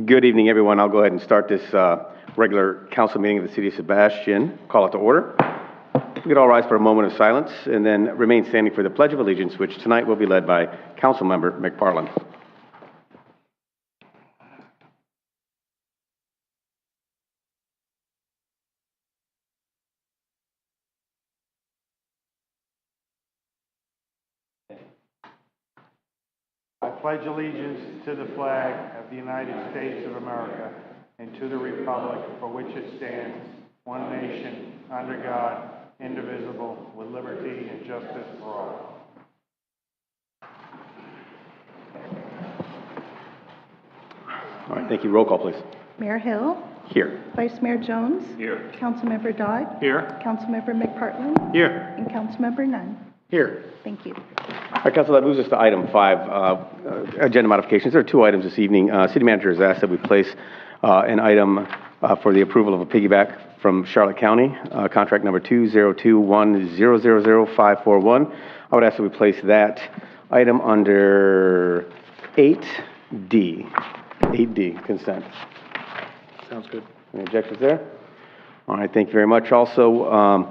Good evening, everyone. I'll go ahead and start this regular council meeting of the City of Sebastian. Call it to order. We could all rise for a moment of silence and then remain standing for the Pledge of Allegiance, which tonight will be led by Councilmember McParland. I pledge allegiance to the flag of the United States of America and to the republic for which it stands, one nation, under God, indivisible, with liberty and justice for all. All right, thank you. Roll call, please. Mayor Hill. Here. Vice Mayor Jones. Here. Councilmember Dodd. Here. Councilmember McPartland. Here. And Councilmember Nunn. Here. Thank you. All right, Council, that moves us to item 5, agenda modifications. There are 2 items this evening. City Manager has asked that we place an item for the approval of a piggyback from Charlotte County, contract number 20210000541. I would ask that we place that item under 8D. 8D, consent. Sounds good. Any objections there? All right, thank you very much. Also,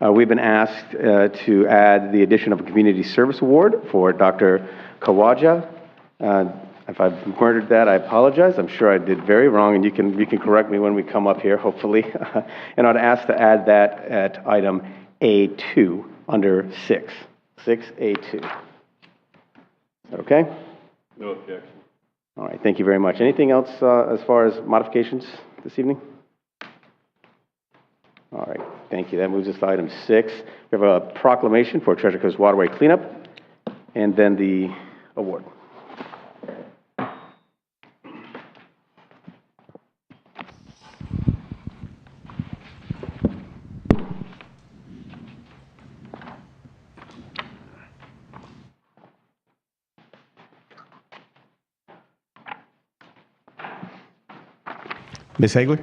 we've been asked to add the addition of a community service award for Dr. Kawaja. If I've murdered that, I apologize. I'm sure I did very wrong, and you can correct me when we come up here, hopefully. And I'd ask to add that at item A2 under 6. 6A2. Is that okay? No objection. All right, thank you very much. Anything else as far as modifications this evening? All right, thank you. That moves us to item 6. We have a proclamation for Treasure Coast Waterway cleanup, and then the award. Ms. Hagler?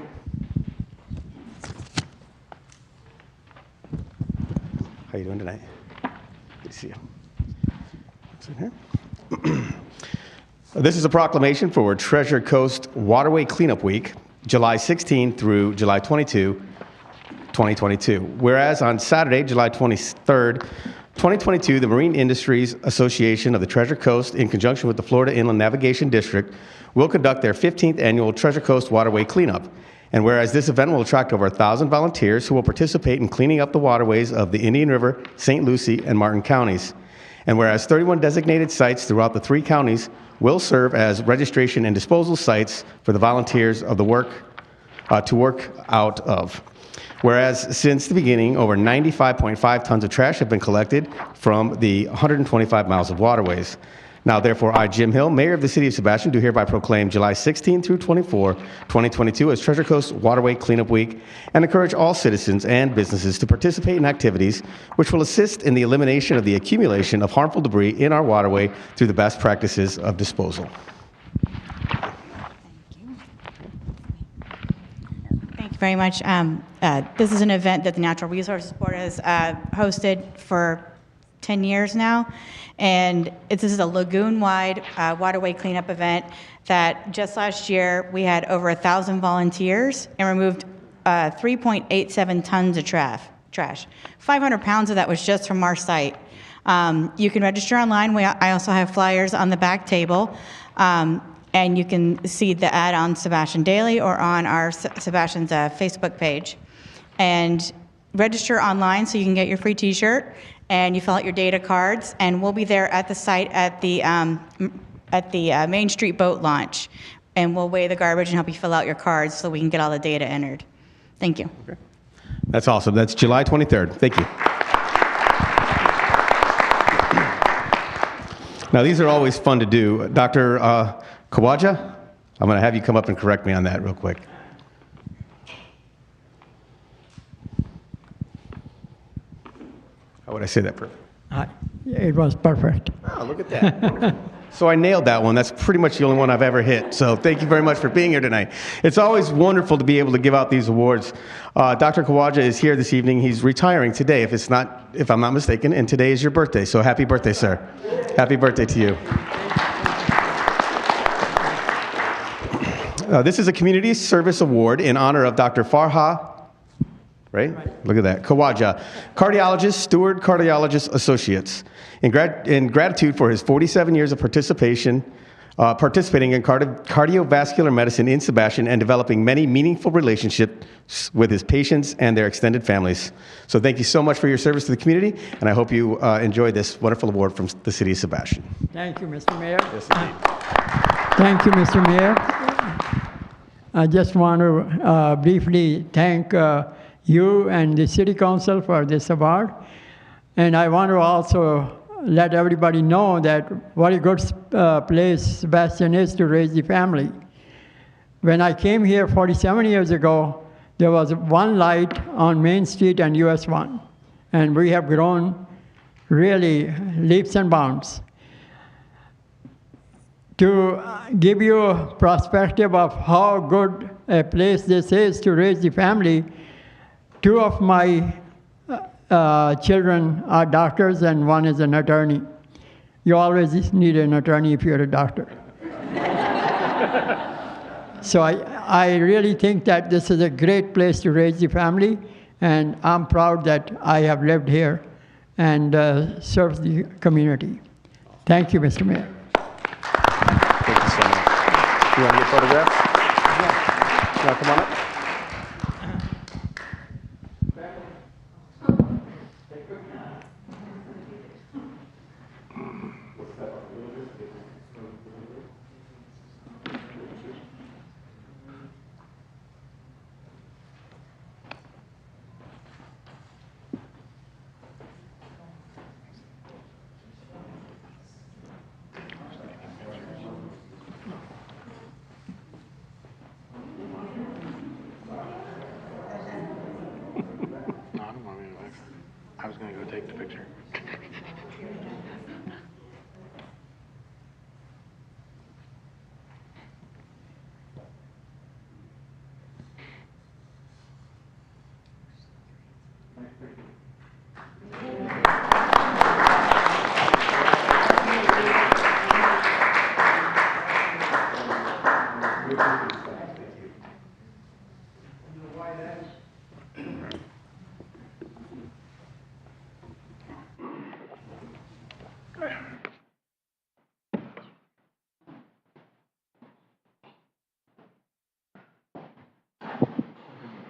How you doing tonight? Good to see you. Sit here. This is a proclamation for Treasure Coast Waterway Cleanup Week, July 16 through July 22, 2022. Whereas on Saturday, July 23rd, 2022, the Marine Industries Association of the Treasure Coast, in conjunction with the Florida Inland Navigation District, will conduct their 15th annual Treasure Coast Waterway Cleanup. And whereas this event will attract over 1,000 volunteers who will participate in cleaning up the waterways of the Indian River, St. Lucie, and Martin counties. And whereas 31 designated sites throughout the 3 counties will serve as registration and disposal sites for the volunteers of the work to work out of. Whereas since the beginning, over 95.5 tons of trash have been collected from the 125 miles of waterways. Now, therefore, I, Jim Hill, Mayor of the City of Sebastian, do hereby proclaim July 16 through 24, 2022 as Treasure Coast Waterway Cleanup Week, and encourage all citizens and businesses to participate in activities which will assist in the elimination of the accumulation of harmful debris in our waterway through the best practices of disposal. Thank you very much. This is an event that the Natural Resources Board has hosted for 10 years now, and this is a lagoon-wide waterway cleanup event that just last year we had over 1,000 volunteers and removed 3.87 tons of trash. 500 pounds of that was just from our site. You can register online. I also have flyers on the back table, and you can see the ad on Sebastian Daily or on our Sebastian's Facebook page. And register online so you can get your free t-shirt, and you fill out your data cards, and we'll be there at the site at the Main Street boat launch, and we'll weigh the garbage and help you fill out your cards so we can get all the data entered. Thank you. Okay. That's awesome. That's July 23rd. Thank you. Now, these are always fun to do. Dr. Kawaja, I'm going to have you come up and correct me on that real quick. How would I say that perfect? It was perfect. Oh, look at that. So I nailed that one. That's pretty much the only one I've ever hit. So thank you very much for being here tonight. It's always wonderful to be able to give out these awards. Dr. Kawaja is here this evening. He's retiring today, if I'm not mistaken, and today is your birthday. So happy birthday, sir. Happy birthday to you. This is a community service award in honor of Dr. Farha, right? Look at that, Khawaja, cardiologist, Steward Cardiologist Associates. In gratitude for his 47 years of participating in cardiovascular medicine in Sebastian and developing many meaningful relationships with his patients and their extended families. So thank you so much for your service to the community, and I hope you enjoy this wonderful award from the city of Sebastian. Thank you, Mr. Mayor. Yes, indeed. Thank you, Mr. Mayor. I just want to briefly thank you and the City Council for this award. And I want to also let everybody know that what a good place Sebastian is to raise the family. When I came here 47 years ago, there was one light on Main Street and US 1. And we have grown really leaps and bounds. To give you a perspective of how good a place this is to raise the family, 2 of my children are doctors and 1 is an attorney. You always need an attorney if you're a doctor. So I really think that this is a great place to raise the family, and I'm proud that I have lived here and served the community. Thank you, Mr. Mayor. Thank you so much. You want to get photographed? Yeah. You want to come on up? I was going to go take the picture.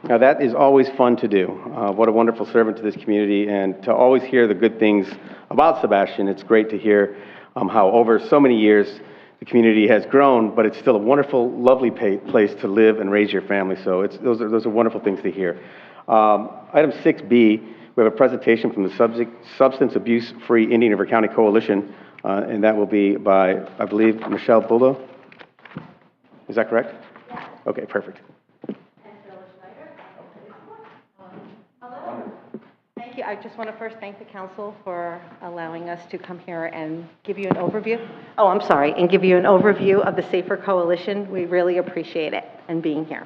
Now that is always fun to do. What a wonderful servant to this community, and to always hear the good things about Sebastian. It's great to hear how over so many years the community has grown, but it's still a wonderful, lovely place to live and raise your family. So those are wonderful things to hear. Item 6B, we have a presentation from the Substance Abuse Free Indian River County Coalition, and that will be by, I believe, Michelle Bullo. Is that correct? Yeah. Okay, perfect. Thank you. I just want to first thank the council for allowing us to come here and give you an overview. Oh, I'm sorry, and give you an overview of the Safer Coalition. We really appreciate it and being here.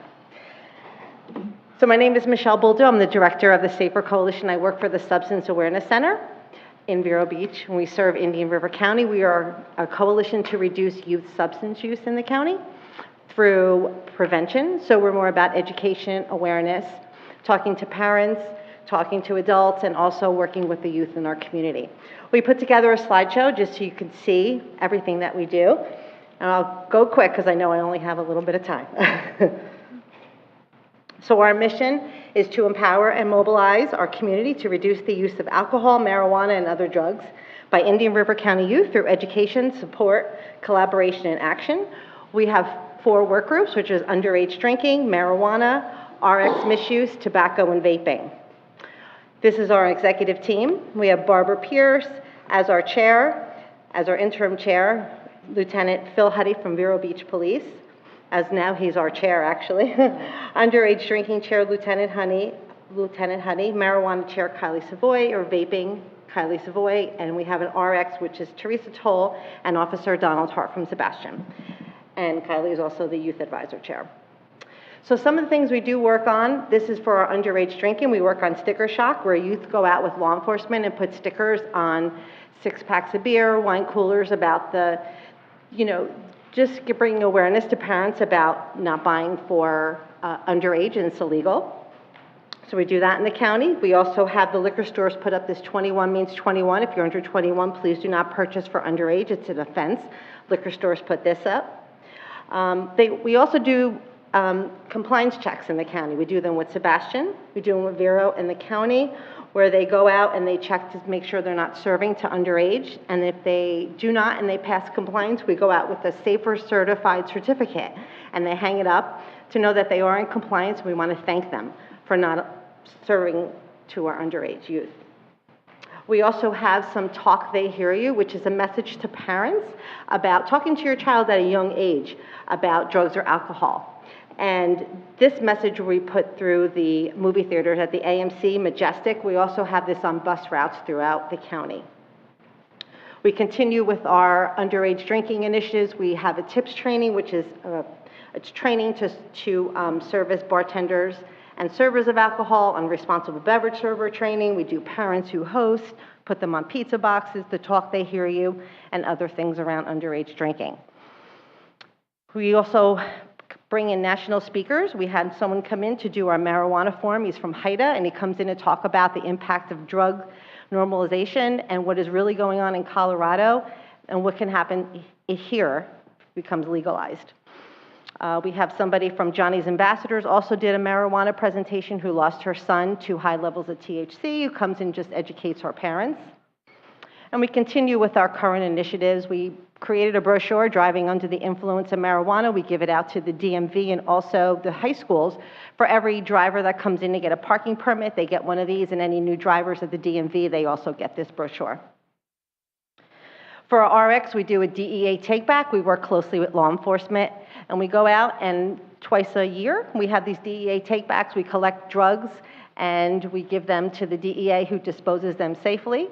So my name is Michelle Buldo. I'm the director of the Safer Coalition. I work for the Substance Awareness Center in Vero Beach, and we serve Indian River County. We are a coalition to reduce youth substance use in the county through prevention. So we're more about education, awareness, talking to parents, talking to adults, and also working with the youth in our community. We put together a slideshow just so you can see everything that we do. And I'll go quick because I know I only have a little bit of time. So our mission is to empower and mobilize our community to reduce the use of alcohol, marijuana, and other drugs by Indian River County youth through education, support, collaboration, and action. We have 4 work groups, which is underage drinking, marijuana, RX misuse, tobacco, and vaping. This is our executive team. We have Barbara Pierce as our chair, as our interim chair, Lieutenant Phil Huddy from Vero Beach Police, as now he's our chair, actually. Underage drinking chair, Lieutenant Huddy, marijuana chair, Kylie Savoy, or vaping, Kylie Savoy, and we have an RX, which is Teresa Toll, and Officer Donald Hart from Sebastian. And Kylie is also the youth advisor chair. So some of the things we do work on, this is for our underage drinking. We work on sticker shock, where youth go out with law enforcement and put stickers on 6-packs of beer, wine coolers about the, Just bringing awareness to parents about not buying for underage, and it's illegal. So we do that in the county. We also have the liquor stores put up this 21 means 21. If you're under 21, please do not purchase for underage. It's an offense. Liquor stores put this up. We also do compliance checks in the county. We do them with Sebastian. We do them with Vero in the county, where they go out and they check to make sure they're not serving to underage. And if they do not and they pass compliance, we go out with a safer certified certificate and they hang it up to know that they are in compliance. We want to thank them for not serving to our underage youth. We also have some Talk They Hear You, which is a message to parents about talking to your child at a young age about drugs or alcohol. And this message we put through the movie theaters at the AMC, Majestic. We also have this on bus routes throughout the county. We continue with our underage drinking initiatives. We have a TIPS training, which is it's training to serve as bartenders and servers of alcohol, on responsible beverage server training. We do parents who host, put them on pizza boxes, the Talk They Hear You, and other things around underage drinking. We also bring in national speakers. We had someone come in to do our marijuana forum. He's from HIDA, and he comes in to talk about the impact of drug normalization and what is really going on in Colorado and what can happen here if it becomes legalized. We have somebody from Johnny's Ambassadors also did a marijuana presentation who lost her son to high levels of THC, who comes in and just educates our parents. And we continue with our current initiatives. We created a brochure, Driving Under the Influence of Marijuana. We give it out to the DMV and also the high schools. For every driver that comes in to get a parking permit, they get one of these, and any new drivers at the DMV, they also get this brochure. For our RX, we do a DEA take-back. We work closely with law enforcement, and we go out and twice a year, we have these DEA take-backs. We collect drugs, and we give them to the DEA who disposes them safely.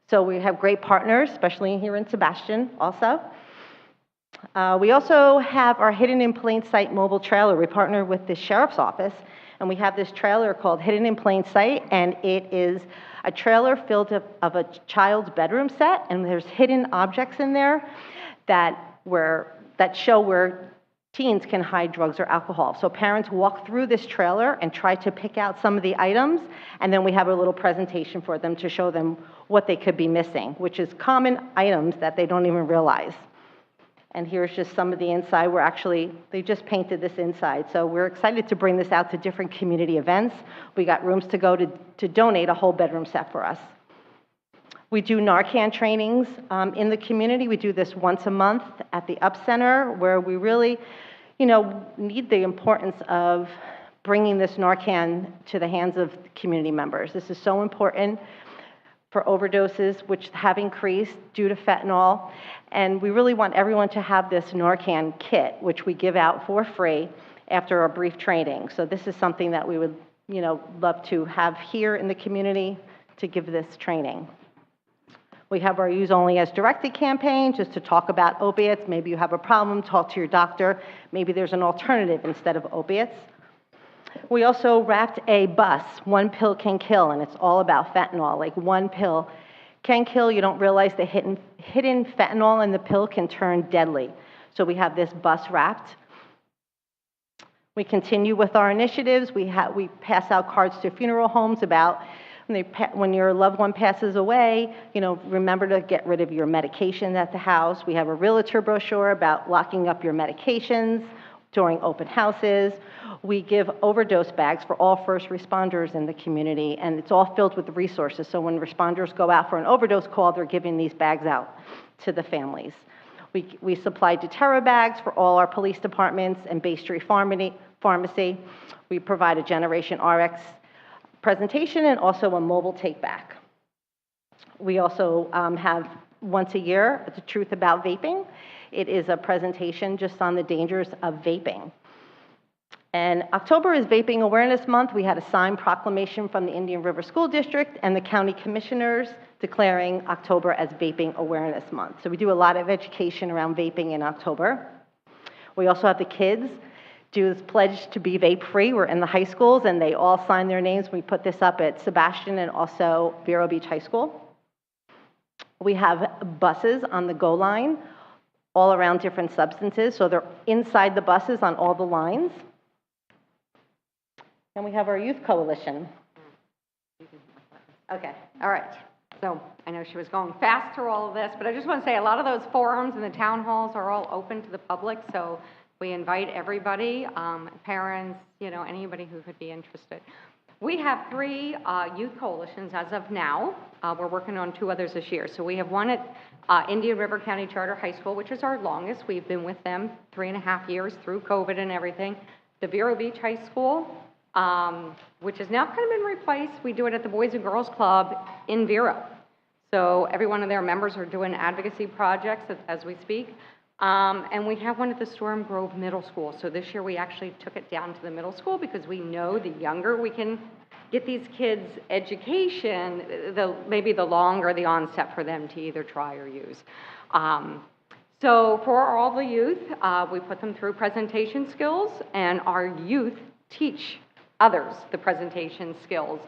So we have great partners, especially here in Sebastian also. We also have our Hidden in Plain Sight mobile trailer. We partner with the Sheriff's Office, and we have this trailer called Hidden in Plain Sight, and it is a trailer filled of a child's bedroom set, and there's hidden objects in there that show where teens can hide drugs or alcohol. So parents walk through this trailer and try to pick out some of the items, and then we have a little presentation for them to show them what they could be missing, which is common items that they don't even realize. And here's just some of the inside. They just painted this inside. So we're excited to bring this out to different community events. We got rooms to go to donate a whole bedroom set for us. We do Narcan trainings in the community. We do this once a month at the Up Center, where we really, need the importance of bringing this Narcan to the hands of community members. This is so important for overdoses, which have increased due to fentanyl. And we really want everyone to have this Narcan kit, which we give out for free after a brief training. So this is something that we would, love to have here in the community to give this training. We have our Use Only as Directed campaign, just to talk about opiates. Maybe you have a problem, talk to your doctor. Maybe there's an alternative instead of opiates. We also wrapped a bus, One Pill Can Kill, and it's all about fentanyl. Like, one pill can kill. You don't realize the hidden fentanyl in the pill can turn deadly. So we have this bus wrapped. We continue with our initiatives. We pass out cards to funeral homes about when your loved one passes away, remember to get rid of your medication at the house. We have a realtor brochure about locking up your medications during open houses. We give overdose bags for all first responders in the community, and it's all filled with resources. So when responders go out for an overdose call, they're giving these bags out to the families. We supply doTERRA bags for all our police departments and Bay Street Pharmacy. We provide a Generation RX presentation and also a mobile take-back. We also have once a year, The Truth About Vaping. It is a presentation just on the dangers of vaping. And October is Vaping Awareness Month. We had a signed proclamation from the Indian River School District and the county commissioners declaring October as Vaping Awareness Month. So we do a lot of education around vaping in October. We also have the kids do this pledge to be vape-free. We're in the high schools, and they all sign their names. We put this up at Sebastian and also Vero Beach High School. We have buses on the GO line all around different substances. So they're inside the buses on all the lines. And we have our youth coalition. Okay, all right. So I know she was going fast through all of this, but I just want to say a lot of those forums and the town halls are all open to the public, so we invite everybody, parents, you know, anybody who could be interested. We have 3 youth coalitions as of now. We're working on 2 others this year. So we have one at Indian River County Charter High School, which is our longest. We've been with them 3.5 years through COVID and everything. The Vero Beach High School, which has now kind of been replaced. We do it at the Boys and Girls Club in Vero. So every one of their members are doing advocacy projects as we speak. And we have one at the Storm Grove Middle School. So this year we actually took it down to the middle school because we know the younger we can get these kids education, maybe the longer the onset for them to either try or use. So for all the youth, we put them through presentation skills, and our youth teach others the presentation skills.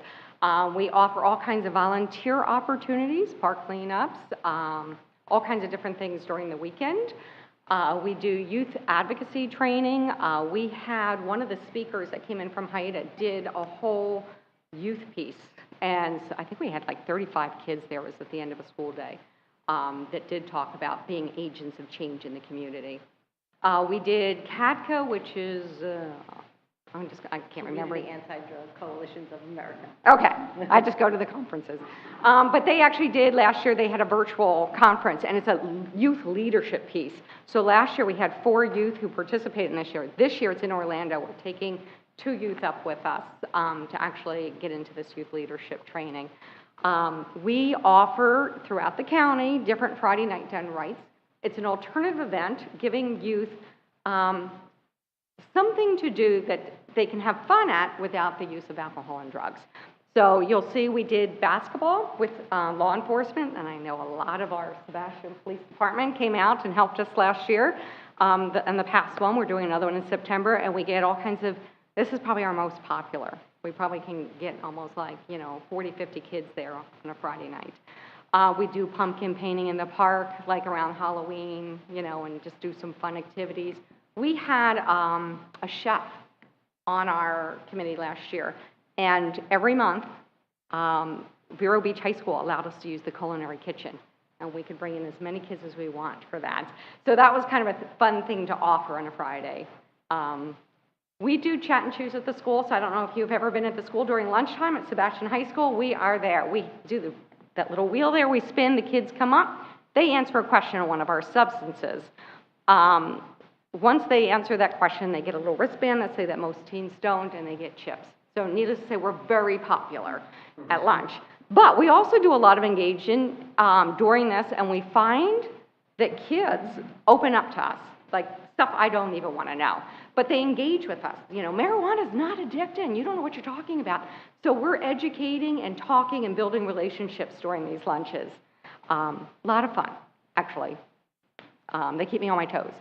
We offer all kinds of volunteer opportunities, park cleanups, all kinds of different things during the weekend. We do youth advocacy training. We had one of the speakers that came in from Haida did a whole youth piece. And so I think we had like 35 kids there. It was at the end of a school day that did talk about being agents of change in the community. We did CADCA, which is, I can't remember. The Anti-Drug Coalitions of America. Okay, I just go to the conferences. But they actually did, last year they had a virtual conference, and it's a youth leadership piece. So last year we had 4 youth who participated in this year. This year it's in Orlando. We're taking 2 youth up with us to actually get into this youth leadership training. We offer throughout the county different Friday night done rights. It's an alternative event giving youth something to do that they can have fun at without the use of alcohol and drugs. So you'll see we did basketball with law enforcement, and I know a lot of our Sebastian Police Department came out and helped us last year. And the past one, we're doing another one in September, and we get all kinds of, this is probably our most popular. We probably can get almost like, 40, 50 kids there on a Friday night. We do pumpkin painting in the park, like around Halloween, and just do some fun activities. We had a chef on our committee last year, and every month, Vero Beach High School allowed us to use the culinary kitchen, and we could bring in as many kids as we want for that. So that was kind of a fun thing to offer on a Friday. We do chat and choose at the school, so I don't know if you've ever been at the school during lunchtime at Sebastian High School. We are there. We do that little wheel there, we spin, the kids come up, they answer a question on one of our substances. Once they answer that question, they get a little wristband that say that most teens don't, and they get chips. So needless to say, we're very popular at lunch. But we also do a lot of engagement during this, and we find that kids open up to us, like stuff I don't even want to know. But they engage with us. Marijuana is not addicting. You don't know what you're talking about. So we're educating and talking and building relationships during these lunches. A lot of fun, actually. They keep me on my toes.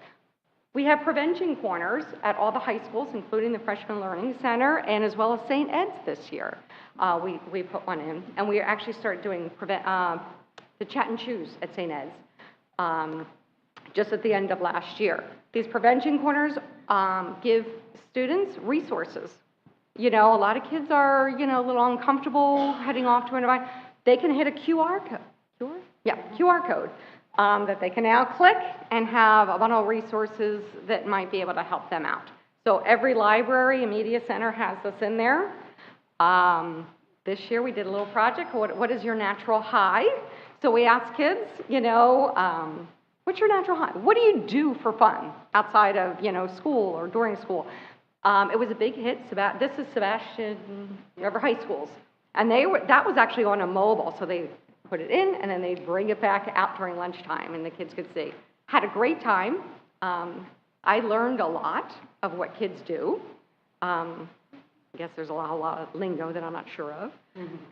We have prevention corners at all the high schools, including the Freshman Learning Center, and as well as St. Ed's this year. We put one in, and we actually started doing the chat and choose at St. Ed's just at the end of last year. These prevention corners give students resources. A lot of kids are, a little uncomfortable heading off to an environment. They can hit a QR code. QR code. That they can now click and have a bundle of resources that might be able to help them out. So every library and media center has this in there. This year we did a little project, what is your natural high? So we asked kids, what's your natural high? What do you do for fun outside of, school or during school? It was a big hit. This is Sebastian River High Schools. And that was actually on a mobile, so they put it in, and then they'd bring it back out during lunchtime, and the kids could see. Had a great time. I learned a lot of what kids do. I guess there's a lot of lingo that I'm not sure of.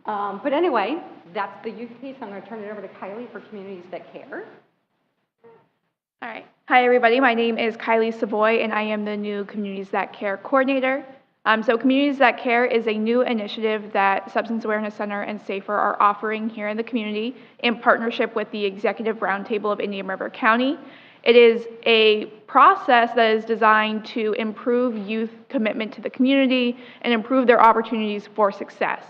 But anyway, that's the youth piece. I'm going to turn it over to Kylie for Communities That Care. All right. Hi, everybody. My name is Kylie Savoy, and I am the new Communities That Care coordinator. So Communities That Care is a new initiative that Substance Awareness Center and SAFER are offering here in the community in partnership with the Executive Roundtable of Indian River County. It is a process that is designed to improve youth commitment to the community and improve their opportunities for success.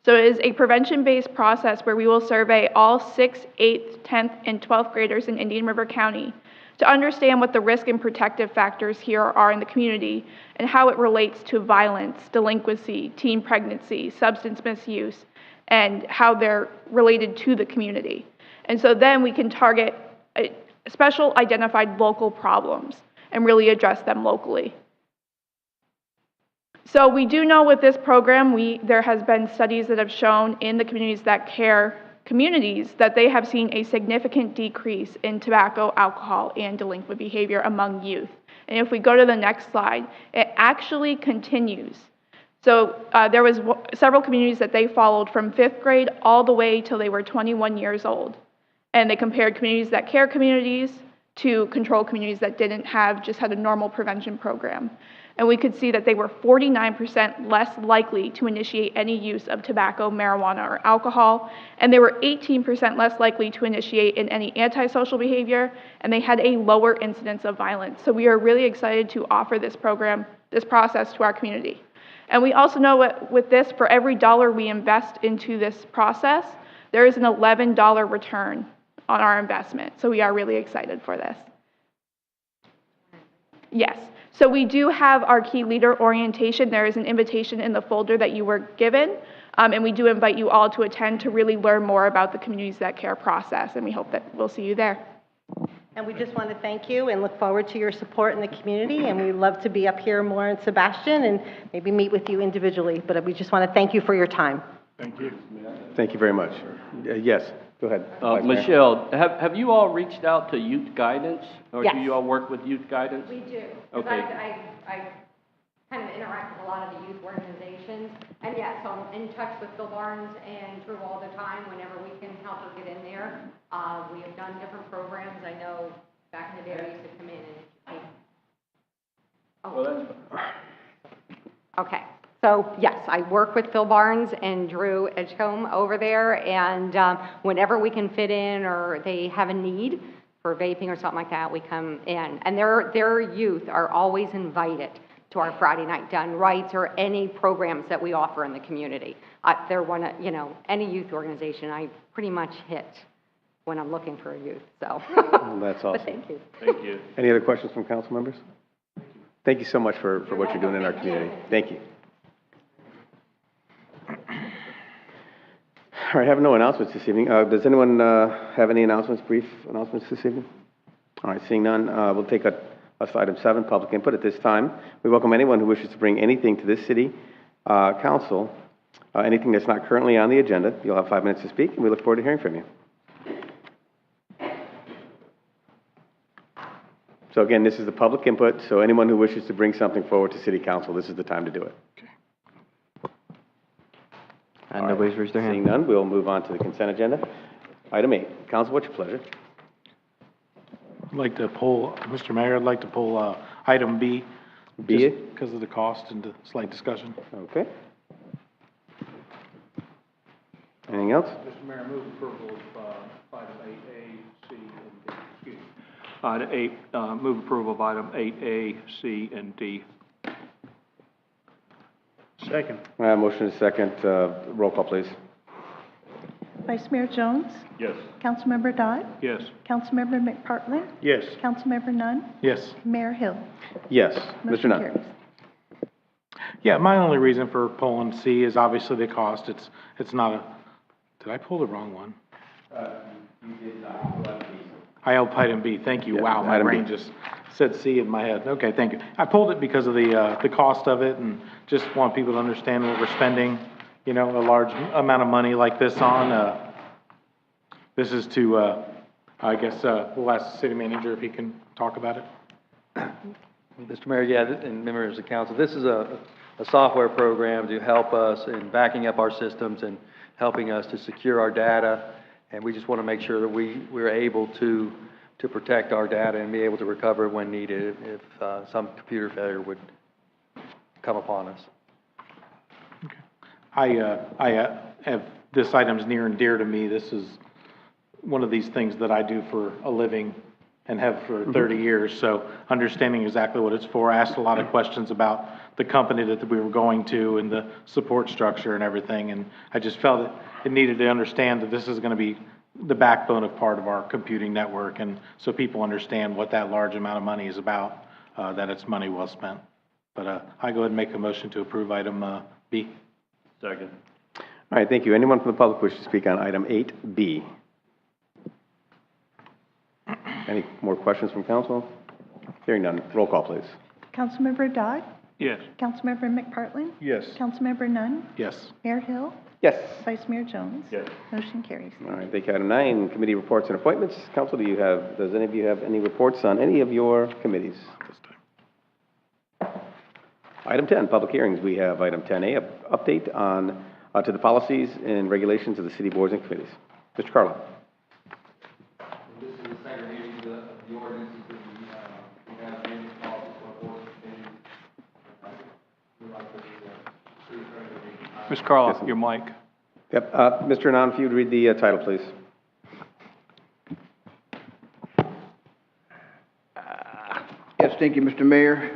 So it is a prevention-based process where we will survey all 6th, 8th, 10th, and 12th graders in Indian River County to understand what the risk and protective factors here are in the community and how it relates to violence, delinquency, teen pregnancy, substance misuse, and how they're related to the community. And so then we can target special identified local problems and really address them locally. So we do know with this program, there has been studies that have shown in the communities that care communities that they have seen a significant decrease in tobacco, alcohol, and delinquent behavior among youth. And if we go to the next slide, it actually continues. So there was several communities that they followed from 5th grade all the way till they were 21 years old. And they compared communities that care communities to control communities that just had a normal prevention program. And we could see that they were 49% less likely to initiate any use of tobacco, marijuana, or alcohol, and they were 18% less likely to initiate in any antisocial behavior, and they had a lower incidence of violence. So we are really excited to offer this process to our community. And we also know with this, for every dollar we invest into this process, there is an $11 return on our investment. So we are really excited for this. Yes. So we do have our key leader orientation. There is an invitation in the folder that you were given, and we do invite you all to attend to really learn more about the Communities That Care process, and we hope that we'll see you there. And we just want to thank you and look forward to your support in the community, and we'd love to be up here more in Sebastian and maybe meet with you individually, but we just want to thank you for your time. Thank you. Thank you very much. Yes, go ahead. Vice Mayor. Michelle, have you all reached out to youth guidance? Or Yes. do you all work with youth guidance? We do. Okay. I kind of interact with a lot of the youth organizations. And yes, so I'm in touch with Bill Barnes and Drew all the time whenever we can help her get in there. We have done different programs. I know back in the day I used to come in and Well, Okay. So yes, I work with Phil Barnes and Drew Edgecombe over there, and whenever we can fit in or they have a need for vaping or something like that, we come in. And their youth are always invited to our Friday night done rights or any programs that we offer in the community. They're one of, any youth organization I pretty much hit when I'm looking for a youth, so. Well, that's awesome. But thank you. thank you. Any other questions from council members? Thank you so much for what you're doing in our community. Thank you. All right, I have no announcements this evening. Does anyone have any brief announcements this evening? All right, seeing none, we'll take us to item 7, public input. At this time, we welcome anyone who wishes to bring anything to this city council, anything that's not currently on the agenda. You'll have 5 minutes to speak, and we look forward to hearing from you. So again, this is the public input, so anyone who wishes to bring something forward to city council, this is the time to do it. And nobody's raised their hand. Seeing none, we'll move on to the consent agenda. Item 8. Council, what's your pleasure? I'd like to pull, Mr. Mayor, I'd like to pull item B. B? Just because of the cost and the slight discussion. Okay. Anything else? Mr. Mayor, I move approval of item 8A, C, and D. Excuse me. Item 8, move approval of item 8A, C, and D. Second. Motion is second. Roll call, please. Vice Mayor Jones? Yes. Councilmember Dodd? Yes. Councilmember McPartlin? Yes. Councilmember Nunn? Yes. Mayor Hill? Yes. Mr. Motion Nunn. carries. Yeah, my only reason for pulling C is obviously the cost. It's not a, did I pull the wrong one? You did not pull B. I held item B, thank you. Yeah, Wow, my item brain B. just said C in my head. Okay, thank you. I pulled it because of the cost of it and just want people to understand what we're spending, a large amount of money like this on. This is to, I guess, we'll ask the city manager if he can talk about it. Mr. Mayor, yeah, and members of the council, this is a software program to help us in backing up our systems and helping us to secure our data. And we just want to make sure that we're able to protect our data and be able to recover it when needed if some computer failure would come upon us. Okay. I have, this item's near and dear to me. This is one of these things that I do for a living, and have for 30 years, so understanding exactly what it's for. I asked a lot of questions about the company that we were going to and the support structure and everything, and I just felt it needed to understand that this is going to be the backbone of part of our computing network, and so people understand what that large amount of money is about, that it's money well spent. But I go ahead and make a motion to approve item B. Second. All right, thank you. Anyone from the public wish to speak on item 8B? Any more questions from council? Hearing none, roll call, please. Councilmember Dodd? Yes. Councilmember McPartlin? Yes. Councilmember Nunn? Yes. Mayor Hill? Yes. Vice Mayor Jones? Yes. Motion carries. All right, thank you. Item 9, committee reports and appointments. Council, does any of you have any reports on any of your committees? Item 10, public hearings. We have item 10A, update on, to the policies and regulations of the city boards and committees. Mr. Carlo. This is the second reading of the ordinances that we have in the policies for boards and committees. Mr. Carl, your mic. Yep. Mr. Anand, if you would read the title, please. Yes, thank you, Mr. Mayor,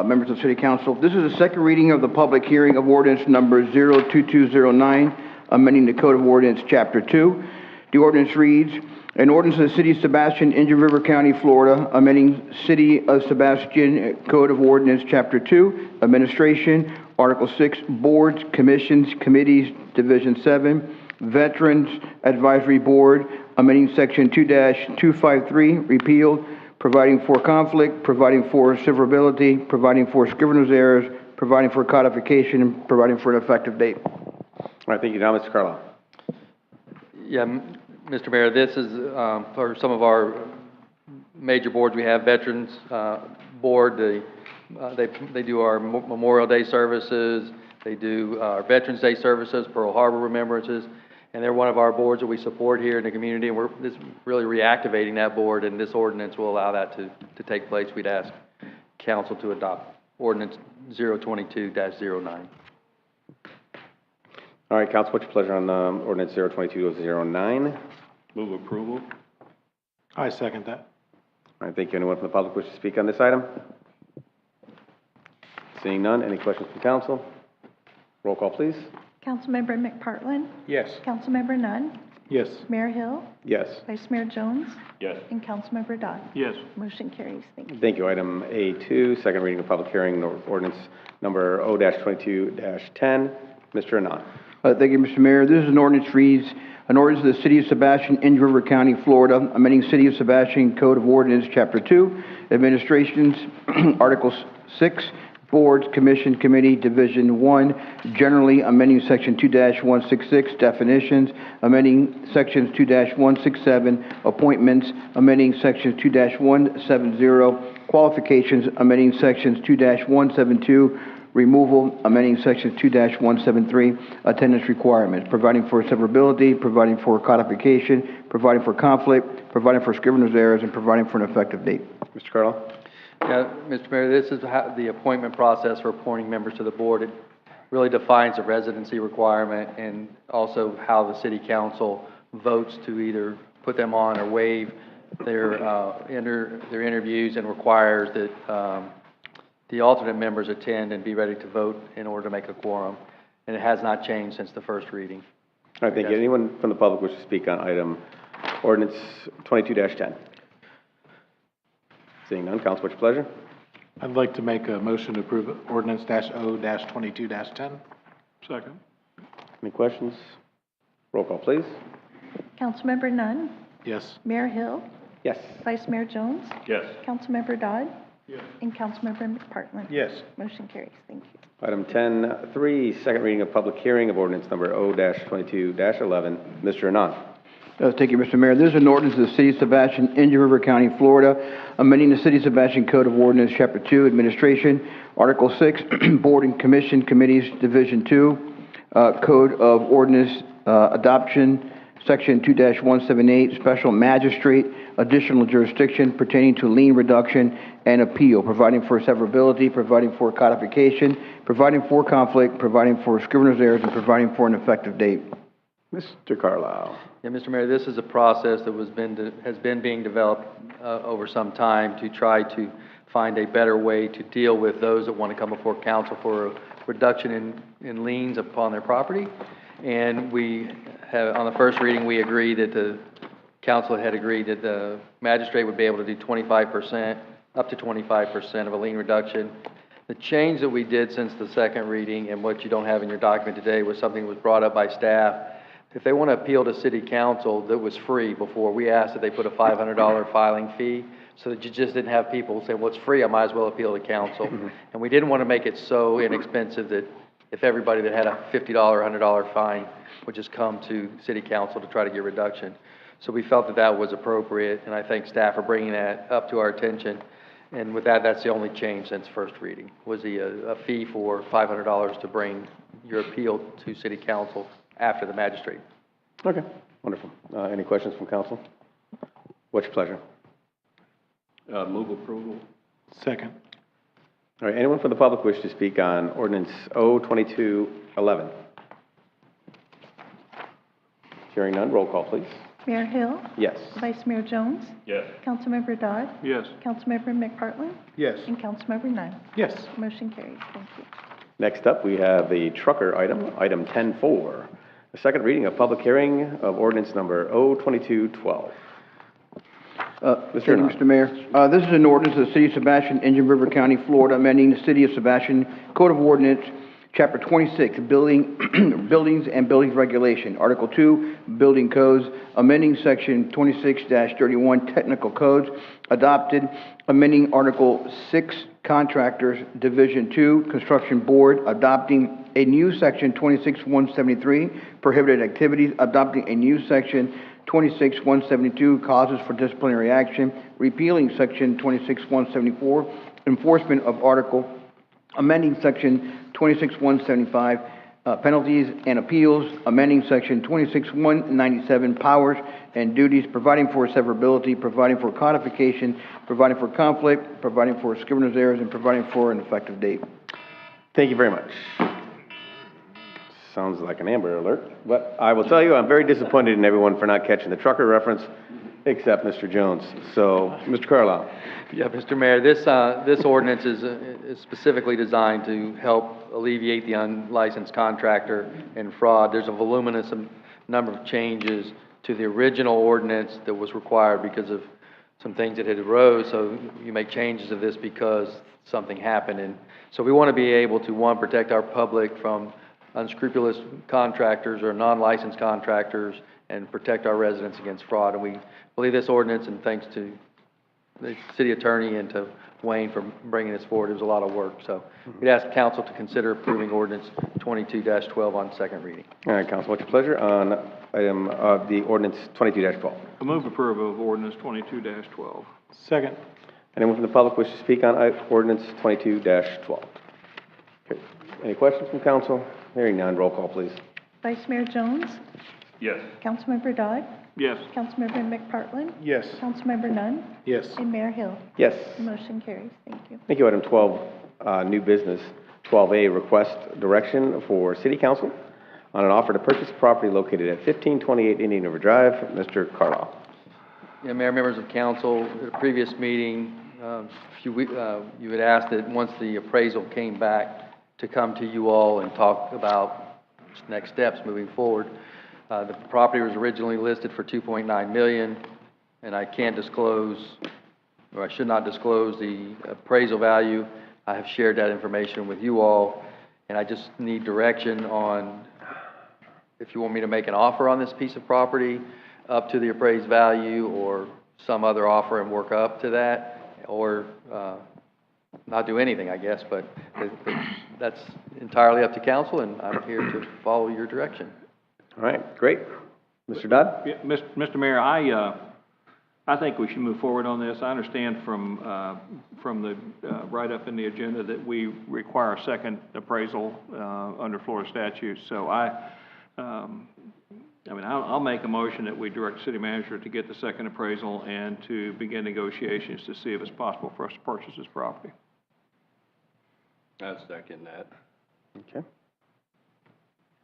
members of City Council. This is the second reading of the public hearing of ordinance number 02209, amending the Code of Ordinance, Chapter 2. The ordinance reads, an ordinance of the City of Sebastian, Indian River County, Florida, amending City of Sebastian Code of Ordinance, Chapter 2, Administration, Article 6, Boards, Commissions, Committees, Division 7, Veterans Advisory Board, amending Section 2-253, repealed, providing for conflict, providing for severability, providing for scrivener's errors, providing for codification, and providing for an effective date. All right, thank you. Now, Mr. Carlo. Yeah, Mr. Mayor, this is for some of our major boards. We have Veterans Board. They do our Memorial Day services. They do our Veterans Day services, Pearl Harbor remembrances, and they're one of our boards that we support here in the community, and we're just really reactivating that board, and this ordinance will allow that to take place. We'd ask council to adopt ordinance 022-09. All right, council, what's your pleasure on ordinance 02209? Move approval. I second that. All right, thank you. Anyone from the public wish to speak on this item? Seeing none, any questions from council? Roll call, please. Councilmember McPartlin? Yes. Councilmember Nunn? Yes. Mayor Hill? Yes. Vice Mayor Jones? Yes. And Councilmember Dodd? Yes. Motion carries. Thank you. Thank you. Item A2, second reading of public hearing, ordinance number O-22-10. Mr. Anand. Thank you, Mr. Mayor. This is an ordinance reads, an ordinance of the City of Sebastian, Indian River County, Florida, amending City of Sebastian Code of Ordinance, Chapter 2, Administrations, Article 6, Boards, Commission, Committee, Division 1, generally amending Section 2-166, definitions, amending Sections 2-167, appointments, amending Sections 2-170, qualifications, amending Sections 2-172, removal, amending Sections 2-173, attendance requirements, providing for severability, providing for codification, providing for conflict, providing for scrivener's errors, and providing for an effective date. Mr. Carlo. Yeah, Mr. Mayor, this is how the appointment process for appointing members to the board. It really defines the residency requirement and also how the city council votes to either put them on or waive their interviews, and requires that the alternate members attend and be ready to vote in order to make a quorum. And it has not changed since the first reading. All right, thank you. Anyone from the public wish to speak on item ordinance 22-10? Seeing none, council, what's your pleasure? I'd like to make a motion to approve ordinance O-22-10. Second. Any questions? Roll call, please. Councilmember Nunn? Yes. Mayor Hill? Yes. Vice Mayor Jones? Yes. Councilmember Dodd? Yes. And Councilmember McPartlin? Yes. Motion carries. Thank you. Item 10.3, second reading of public hearing of ordinance number O-22-11. Mr. Anand. Thank you, Mr. Mayor. This is an ordinance of the City of Sebastian, Indian River County, Florida, amending the City of Sebastian Code of Ordinance, Chapter 2, Administration, Article 6, Board and Commission, Committees, Division 2, Code of Ordinance, Adoption, Section 2-178, Special Magistrate, Additional Jurisdiction pertaining to lien reduction and appeal, providing for severability, providing for codification, providing for conflict, providing for scrivener's errors, and providing for an effective date. Mr. Carlisle. Yeah, Mr. Mayor, this is a process that has been being developed over some time to try to find a better way to deal with those that want to come before council for a reduction in liens upon their property. And we have, on the first reading, we agreed that the council had agreed that the magistrate would be able to do 25%, up to 25% of a lien reduction. The change that we did since the second reading and what you don't have in your document today was something that was brought up by staff. If they want to appeal to city council, that was free before. We asked that they put a $500 filing fee so that you just didn't have people saying, well, it's free, I might as well appeal to council. And we didn't want to make it so inexpensive that if everybody that had a $50 or $100 fine would just come to city council to try to get reduction. So we felt that that was appropriate, and I thank staff for bringing that up to our attention. And with that, that's the only change since first reading, was a fee for $500 to bring your appeal to city council after the magistrate. Okay, wonderful. Any questions from council? What's your pleasure? Move approval. Second. All right, anyone from the public wish to speak on ordinance 02211? Hearing none, roll call, please. Mayor Hill, Yes. Vice Mayor Jones, Yes. Councilmember Dodd, Yes. Councilmember McPartlin, Yes. and Councilmember Nunn. Yes. Motion carries. Thank you. Next up, we have the trucker item, item 10-4, the second reading of public hearing of ordinance number 02212. Thank you, Mr. Mayor. This is an ordinance of the City of Sebastian, Indian River County, Florida, amending the City of Sebastian Code of Ordinance, Chapter 26, Buildings and Buildings Regulation, Article 2, Building Codes, amending Section 26-31, Technical Codes, adopted, amending Article 6, Contractors, Division 2, Construction Board, adopting a new Section 26-173, Prohibited Activities, adopting a new Section 26-172, Causes for Disciplinary Action, repealing Section 26-174, Enforcement of Article, amending Section 26-175, Penalties and Appeals, amending Section 26-197, Powers and Duties, providing for severability, providing for codification, providing for conflict, providing for scrivener's errors, and providing for an effective date. Thank you very much. Sounds like an Amber Alert, but I will tell you, I'm very disappointed in everyone for not catching the trucker reference, except Mr. Jones. So, Mr. Carlisle. Yeah, Mr. Mayor, this ordinance is specifically designed to help alleviate the unlicensed contractor and fraud. There's a voluminous number of changes to the original ordinance that was required because of some things that had arose. So you make changes of this because something happened. And so we want to be able to, one, protect our public from unscrupulous contractors or non-licensed contractors and protect our residents against fraud. And we believe this ordinance, and thanks to the city attorney and to Wayne for bringing this forward, it was a lot of work. So we'd ask council to consider approving ordinance 22-12 on second reading. All right, council, what's your pleasure on item of the ordinance 22-12? I move approval of ordinance 22-12. Second. Anyone from the public wish to speak on ordinance 22-12? Okay. Any questions from council? Hearing none, roll call, please. Vice Mayor Jones, Yes. Councilmember Dodd, Yes. Councilmember McPartlin, Yes. Councilmember Nunn, Yes. and Mayor Hill. Yes. Motion carries. Thank you. Thank you. Item 12, new business. 12A, request direction for city council on an offer to purchase property located at 1528 Indian River Drive. Mr. Carlisle. Yeah, Mayor, members of council, at a previous meeting, you had asked that once the appraisal came back to come to you all and talk about next steps moving forward. The property was originally listed for $2.9 million, and I can't disclose, or I should not disclose the appraisal value. I have shared that information with you all, and I just need direction on if you want me to make an offer on this piece of property up to the appraised value, or some other offer and work up to that, or not do anything, I guess, but that's entirely up to council, and I'm here to follow your direction. All right, great. Mr. Dodd? Yeah, Mr. Mayor, I think we should move forward on this. I understand from the write-up in the agenda that we require a second appraisal under Florida statutes. So I'll make a motion that we direct the city manager to get the second appraisal and to begin negotiations to see if it's possible for us to purchase this property. I second that. Okay.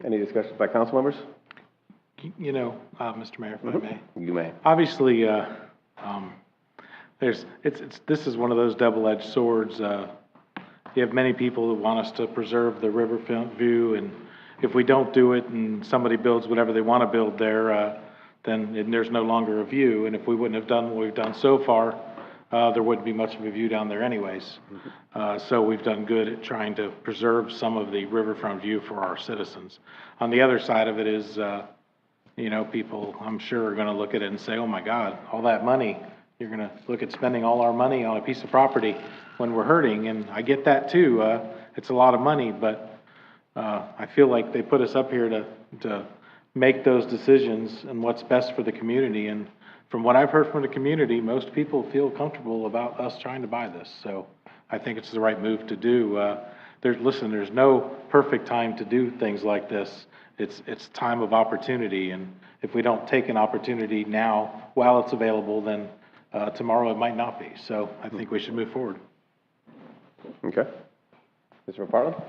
Any discussions by council members? Mr. Mayor, if I may. You may. Obviously, this is one of those double-edged swords. You have many people that want us to preserve the riverfront view, and if we don't do it and somebody builds whatever they want to build there, then there's no longer a view. And if we wouldn't have done what we've done so far, there wouldn't be much of a view down there anyways. So we've done good at trying to preserve some of the riverfront view for our citizens. On the other side of it is, people, I'm sure, are going to look at it and say, oh my God, all that money, you're going to look at spending all our money on a piece of property when we're hurting. And I get that too. It's a lot of money, but I feel like they put us up here to make those decisions and what's best for the community. And from what I've heard from the community, most people feel comfortable about us trying to buy this. So I think it's the right move to do. There's no perfect time to do things like this. It's time of opportunity. And if we don't take an opportunity now while it's available, then tomorrow it might not be. So I think we should move forward. Okay. Mr. McParland?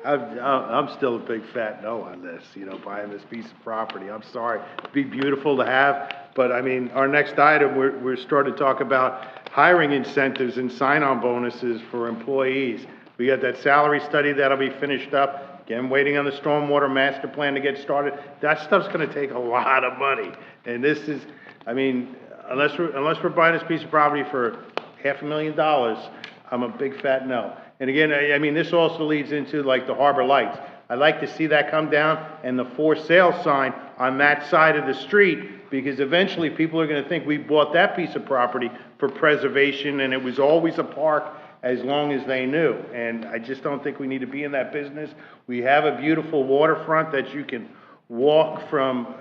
I'm still a big fat no on this, buying this piece of property. I'm sorry. It'd be beautiful to have, but I mean, our next item, we're starting to talk about hiring incentives and sign-on bonuses for employees. We got that salary study that'll be finished up. Again, waiting on the stormwater master plan to get started. That stuff's gonna take a lot of money. And this is, unless we're buying this piece of property for $500,000, I'm a big fat no. And again, this also leads into like the Harbor Lights. I'd like to see that come down and the for sale sign on that side of the street, because eventually people are gonna think we bought that piece of property for preservation and it was always a park as long as they knew. And I just don't think we need to be in that business. We have a beautiful waterfront that you can walk from,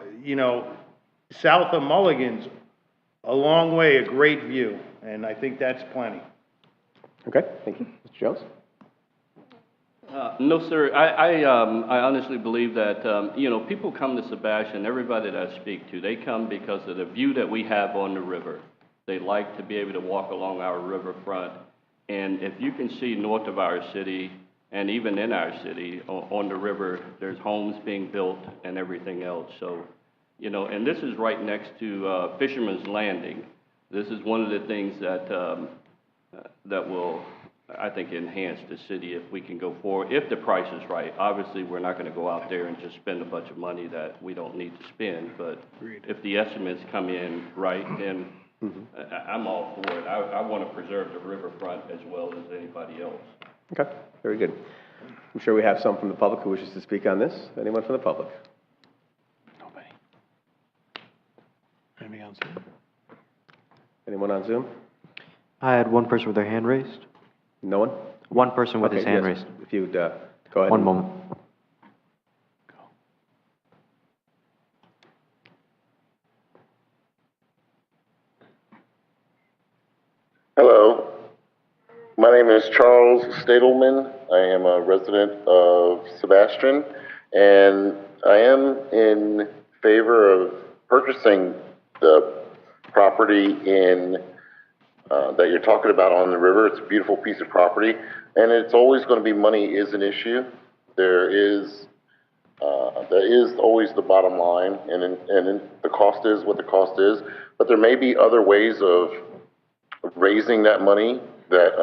south of Mulligan's a long way, a great view. And I think that's plenty. Okay, thank you. Mr. Jones? No, sir. I honestly believe that, people come to Sebastian, everybody that I speak to, they come because of the view that we have on the river. They like to be able to walk along our riverfront. And if you can see north of our city, and even in our city, on the river, there's homes being built and everything else. So, and this is right next to Fisherman's Landing. This is one of the things that will, I think, enhance the city if we can go forward, if the price is right. Obviously, we're not going to go out there and just spend a bunch of money that we don't need to spend, but if the estimates come in right, then I'm all for it. I want to preserve the riverfront as well as anybody else. Okay, very good. I'm sure we have some from the public who wishes to speak on this. Anyone from the public? Nobody. Anybody on Zoom? Anyone on Zoom? I had one person with their hand raised. No one? One person with his hand raised. If you'd go ahead. One moment. Hello. My name is Charles Stadelman. I am a resident of Sebastian, and I am in favor of purchasing the property that you're talking about on the river. It's a beautiful piece of property, and it's always going to be money is an issue. There is always the bottom line, and the cost is what the cost is. But there may be other ways of raising that money that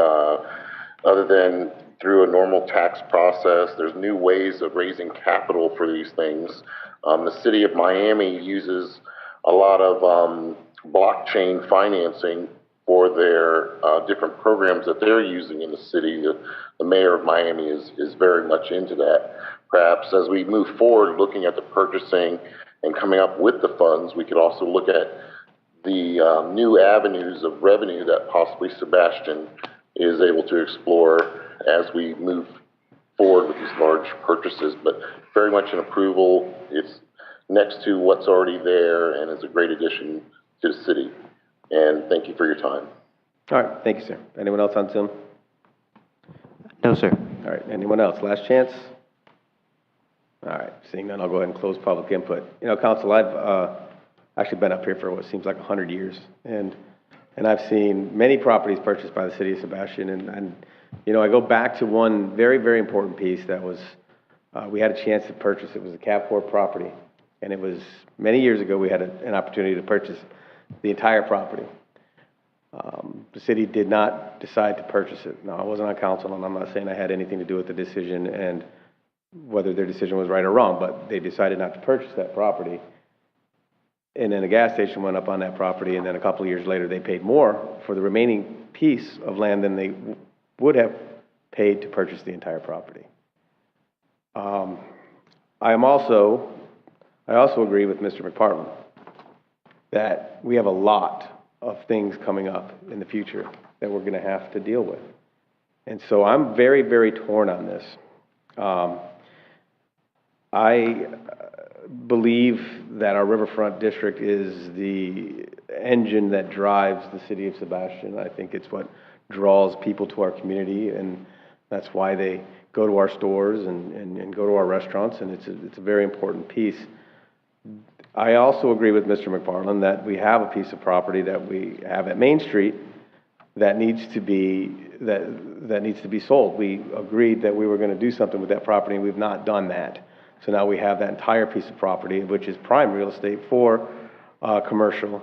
other than through a normal tax process. There's new ways of raising capital for these things. The city of Miami uses a lot of blockchain financing for their different programs that they're using in the city. The mayor of Miami is very much into that. Perhaps as we move forward, looking at the purchasing and coming up with the funds, we could also look at the new avenues of revenue that possibly Sebastian is able to explore as we move forward with these large purchases. But very much an approval. It's next to what's already there and is a great addition to the city. And thank you for your time. All right, thank you, sir. Anyone else on Zoom? No, sir. All right, anyone else? Last chance? All right, seeing none, I'll go ahead and close public input. Council, I've actually been up here for what seems like 100 years, and I've seen many properties purchased by the city of Sebastian, and I go back to one very, very important piece that was, we had a chance to purchase. It was a Cap Corp property, And it was many years ago, we had an opportunity to purchase the entire property. The city did not decide to purchase it. Now, I wasn't on council, and I'm not saying I had anything to do with the decision and whether their decision was right or wrong, but they decided not to purchase that property. And then a gas station went up on that property, and then a couple of years later, they paid more for the remaining piece of land than they would have paid to purchase the entire property. I also agree with Mr. McPartland that we have a lot of things coming up in the future that we're going to have to deal with. And so I'm very, very torn on this. I believe that our riverfront district is the engine that drives the city of Sebastian. I think it's what draws people to our community, and that's why they go to our stores and go to our restaurants, and it's a very important piece. I also agree with Mr. McParland that we have a piece of property that we have at Main Street that needs to be sold. We agreed that we were going to do something with that property, and we've not done that. So now we have that entire piece of property, which is prime real estate for commercial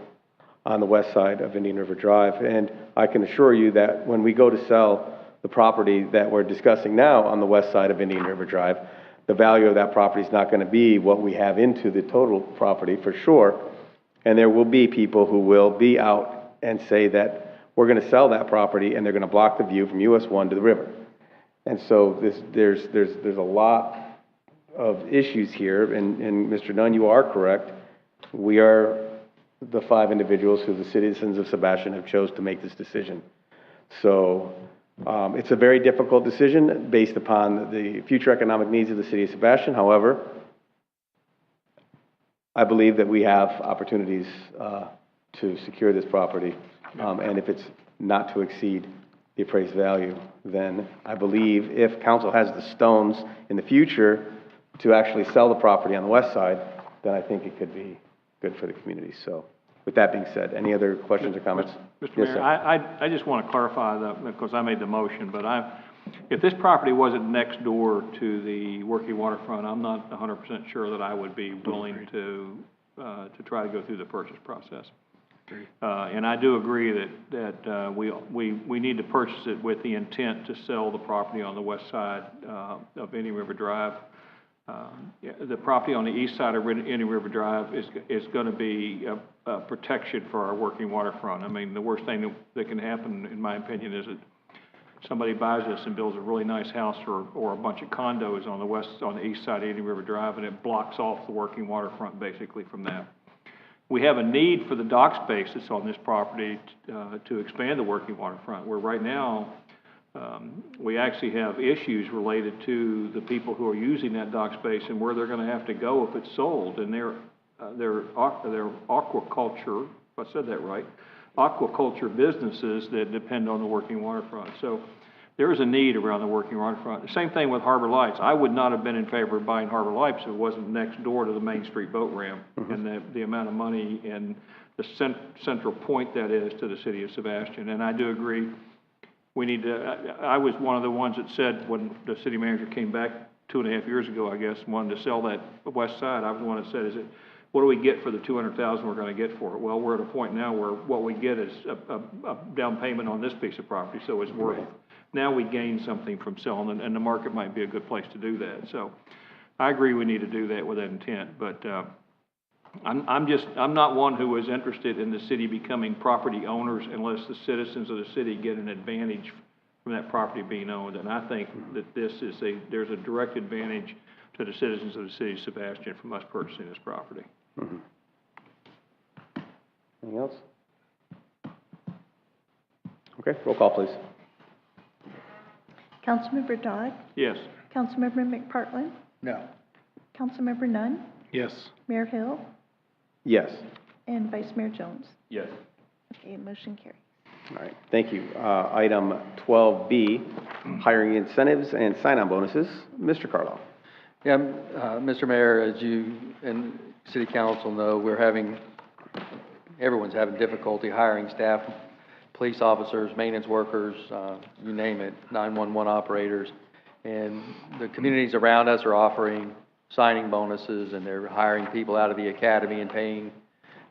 on the west side of Indian River Drive. And I can assure you that when we go to sell the property that we're discussing now on the west side of Indian River Drive, the value of that property is not going to be what we have into the total property for sure. And there will be people who will be out and say that we're going to sell that property, and they're going to block the view from US 1 to the river. And so there's a lot of issues here, and Mr. Dunn, you are correct. We are the 5 individuals who the citizens of Sebastian have chose to make this decision. So it's a very difficult decision based upon the future economic needs of the city of Sebastian. However, I believe that we have opportunities to secure this property, and if it's not to exceed the appraised value, then I believe if council has the stones in the future to actually sell the property on the west side, then I think it could be good for the community. So with that being said, any other questions or comments? Mr. Yes, Mayor, sir. I just want to clarify that, because I made the motion, but if this property wasn't next door to the working waterfront, I'm not 100% sure that I would be willing to try to go through the purchase process. And I do agree that we need to purchase it with the intent to sell the property on the west side of Indian River Drive. The property on the east side of Indian River Drive is going to be a protection for our working waterfront. I mean, the worst thing that can happen, in my opinion, is that somebody buys this and builds a really nice house or a bunch of condos on the east side of Indian River Drive, and it blocks off the working waterfront basically from that. We have a need for the dock space that's on this property to expand the working waterfront, where right now we actually have issues related to the people who are using that dock space and where they're going to have to go if it's sold. And they're aquaculture, if I said that right, aquaculture businesses that depend on the working waterfront. So there is a need around the working waterfront. The same thing with Harbor Lights. I would not have been in favor of buying Harbor Lights if it wasn't next door to the Main Street boat ramp and the amount of money and the central point that is to the city of Sebastian. And I do agree. We need to, I was one of the ones that said when the city manager came back 2.5 years ago, I guess, wanted to sell that west side. I was the one that said, what do we get for the $200,000 we're going to get for it? Well, we're at a point now where what we get is a down payment on this piece of property, so it's worth it. Now we gain something from selling, and the market might be a good place to do that. So I agree we need to do that with that intent, but I'm not one who is interested in the city becoming property owners unless the citizens of the city get an advantage from that property being owned. And I think that there's a direct advantage to the citizens of the city of Sebastian from us purchasing this property. Anything else? Okay, roll call, please. Councilmember Dodd? Yes. Councilmember McPartland? No. Councilmember Nunn? Yes. Mayor Hill? Yes. And Vice Mayor Jones? Yes. Okay, motion carries. All right, thank you. Item 12B, hiring incentives and sign-on bonuses. Mr. Carlo. Yeah, Mr. Mayor, as you and City Council know, everyone's having difficulty hiring staff, police officers, maintenance workers, you name it, 911 operators. And the communities around us are offering signing bonuses, and they're hiring people out of the academy and paying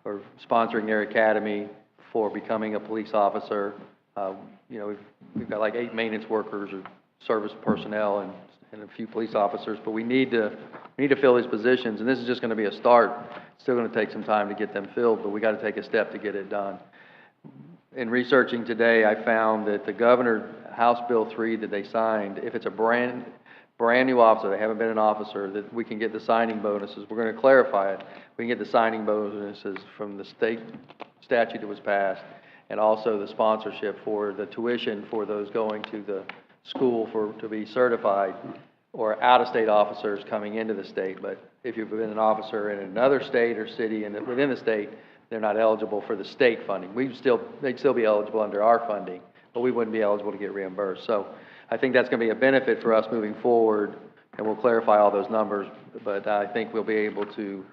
or sponsoring their academy for becoming a police officer. You know, we've got like 8 maintenance workers or service personnel and a few police officers, but we need to fill these positions, and this is just going to be a start. It's still going to take some time to get them filled, but we got to take a step to get it done. In researching today, I found that the governor, House Bill 3 that they signed, if it's a brand new officer, they haven't been an officer, that we can get the signing bonuses. We're going to clarify it. We can get the signing bonuses from the state statute that was passed, and also the sponsorship for the tuition for those going to the school to be certified, or out-of-state officers coming into the state. But if you've been an officer in another state or city and within the state, they're not eligible for the state funding. They'd still be eligible under our funding, but we wouldn't be eligible to get reimbursed. So I think that's going to be a benefit for us moving forward, and we'll clarify all those numbers, but I think we'll be able to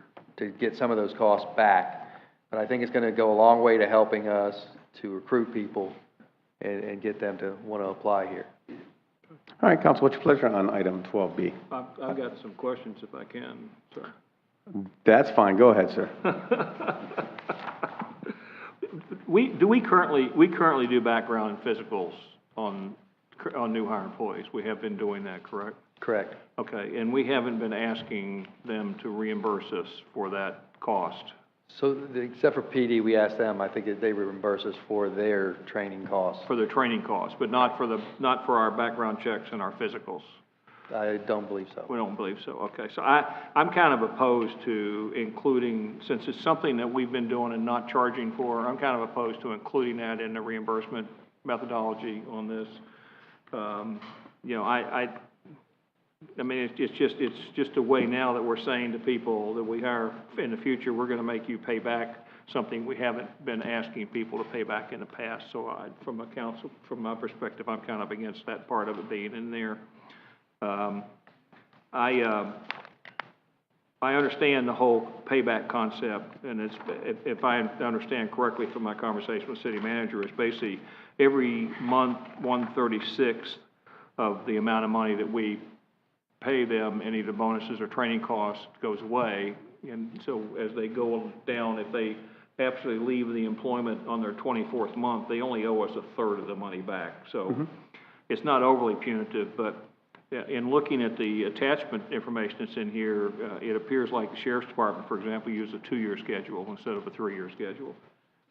get some of those costs back. But I think it's going to go a long way to helping us to recruit people and get them to want to apply here. All right, Council, what's your pleasure on item 12B? I've got some questions if I can, sir. That's fine. Go ahead, sir. We currently do background and physicals on new hire employees. We have been doing that, correct? Correct. Okay, and we haven't been asking them to reimburse us for that cost. So, except for PD, we asked them, I think that they reimburse us for their training costs. For their training costs, but not for our background checks and our physicals. I don't believe so. We don't believe so, okay. So I'm kind of opposed to including, since it's something that we've been doing and not charging for, I'm kind of opposed to including that in the reimbursement methodology on this. You know, I mean, it's just a way now that we're saying to people that we hire in the future, we're going to make you pay back something we haven't been asking people to pay back in the past. So from my perspective, I'm kind of against that part of it being in there. I understand the whole payback concept, and if I understand correctly from my conversation with the city manager, it's basically every month 1/36 of the amount of money that we pay them, any of the bonuses or training costs goes away. And so as they go down, if they absolutely leave the employment on their 24th month, they only owe us 1/3 of the money back. So it's not overly punitive, but in looking at the attachment information that's in here, it appears like the Sheriff's Department, for example, used a 2-year schedule instead of a 3-year schedule.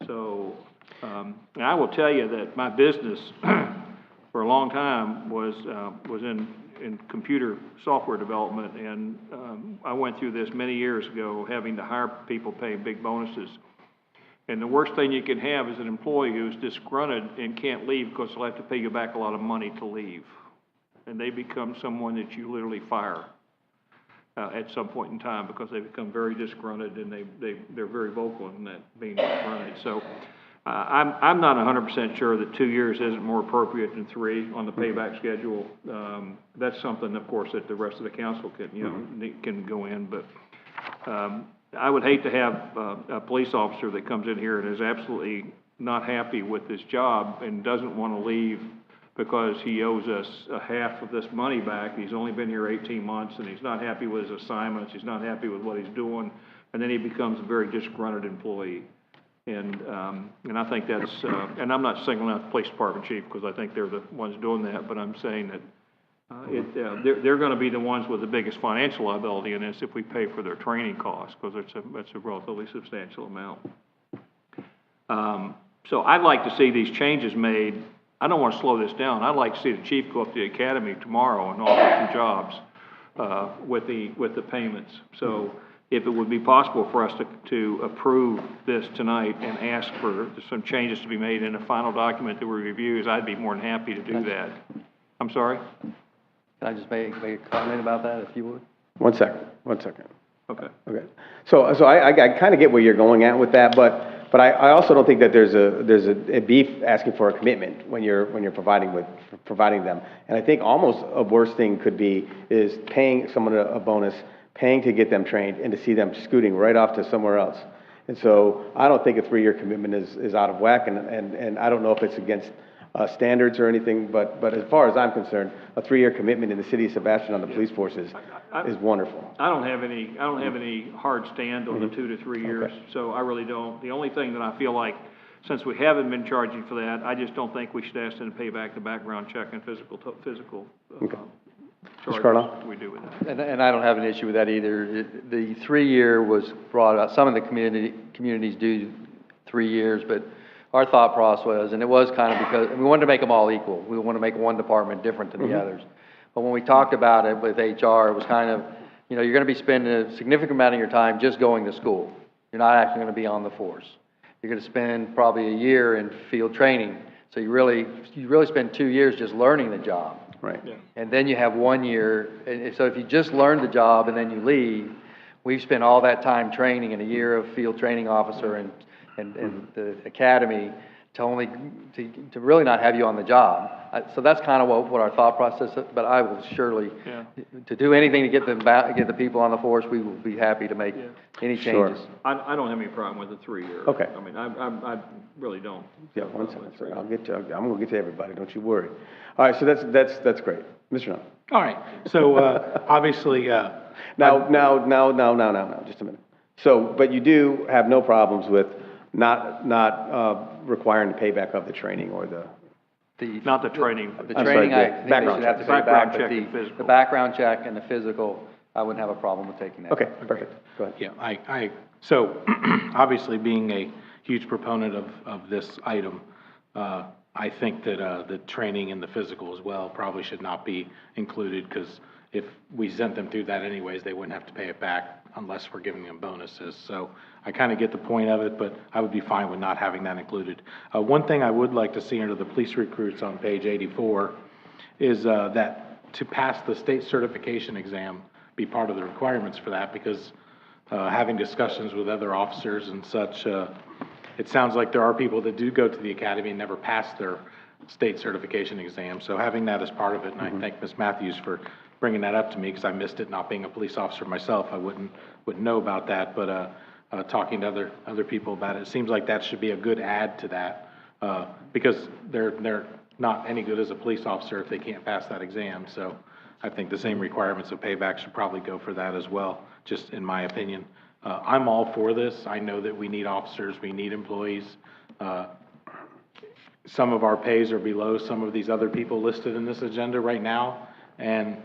So, and I will tell you that my business for a long time was in computer software development, and I went through this many years ago, having to hire people paying big bonuses. And the worst thing you can have is an employee who's disgruntled and can't leave because they'll have to pay you back a lot of money to leave. And they become someone that you literally fire at some point in time because they become very disgruntled, and they're very vocal in that being disgruntled. So I'm not 100% sure that 2 years isn't more appropriate than 3 on the payback schedule. That's something, of course, that the rest of the council can go in. But I would hate to have a police officer that comes in here and is absolutely not happy with his job and doesn't want to leave because he owes us a half of this money back. He's only been here 18 months, and he's not happy with his assignments. He's not happy with what he's doing, and then he becomes a very disgruntled employee. And I think that's, and I'm not singling out the police department chief because I think they're the ones doing that, but I'm saying that they're going to be the ones with the biggest financial liability in this if we pay for their training costs, because it's a relatively substantial amount. So I'd like to see these changes made. I don't want to slow this down. I'd like to see the chief go up to the academy tomorrow and offer some jobs with the payments. So if it would be possible for us to approve this tonight and ask for some changes to be made in the final document that we review, I'd be more than happy to do that. I'm sorry? Can I just make a comment about that, if you would? One second. Okay. So I kind of get where you're going at with that, but I also don't think that there's a beef asking for a commitment when you're providing them. And I think almost a worse thing could be is paying someone a bonus, paying to get them trained, and to see them scooting right off to somewhere else. And so I don't think a 3-year commitment is out of whack, and I don't know if it's against standards or anything, but as far as I'm concerned, a 3-year commitment in the city of Sebastian on the police force is wonderful. I don't have any hard stand on the 2 to 3 years, so I really don't. The only thing that I feel like, since we haven't been charging for that, I just don't think we should ask them to pay back the background check and physical Mr. Carlisle? we do with that. And I don't have an issue with that either. The 3-year was brought about, some of the communities do 3 years, but our thought process was, and it was kind of because, we wanted to make them all equal. We want to make one department different than the others. But when we talked about it with HR, it was kind of, you're going to be spending a significant amount of your time just going to school. You're not actually going to be on the force. You're going to spend probably a year in field training. So you really spend 2 years just learning the job. Right. Yeah. And then you have 1 year, and so if you just learn the job and then you leave, we've spent all that time training and a year of field training officer and the academy to really not have you on the job. So that's kind of what our thought process is, but I will surely, to do anything to get the people on the force, we will be happy to make any changes. Sure. I don't have any problem with the 3 year. Okay. I mean, I really don't. Yeah, one second, sir. I'm going to get to everybody, don't you worry. All right, so that's great. Mr. Nunn. All right, so, obviously, Now, just a minute. So, but you do have no problems with not requiring the payback of the training or the... Not the training. The I'm training, sorry, I think they background should have to check. pay back, Background check and but physical. the background check and the physical, I wouldn't have a problem with taking that. Okay, perfect. Go ahead. yeah, so, obviously, being a huge proponent of this item, I think that the training and the physical as well probably should not be included, because if we sent them through that anyways, they wouldn't have to pay it back unless we're giving them bonuses. So I kind of get the point of it, but I would be fine with not having that included. One thing I would like to see under the police recruits on page 84 is that to pass the state certification exam be part of the requirements for that, because having discussions with other officers and such, it sounds like there are people that do go to the academy and never pass their state certification exam. So having that as part of it, and I thank Ms. Matthews for bringing that up to me, because I missed it not being a police officer myself. I wouldn't know about that, but talking to other people about it, it seems like that should be a good add to that, because they're not any good as a police officer if they can't pass that exam. So I think the same requirements of payback should probably go for that as well, just in my opinion. I'm all for this. I know that we need officers, we need employees. Some of our pays are below some of these other people listed in this agenda right now, and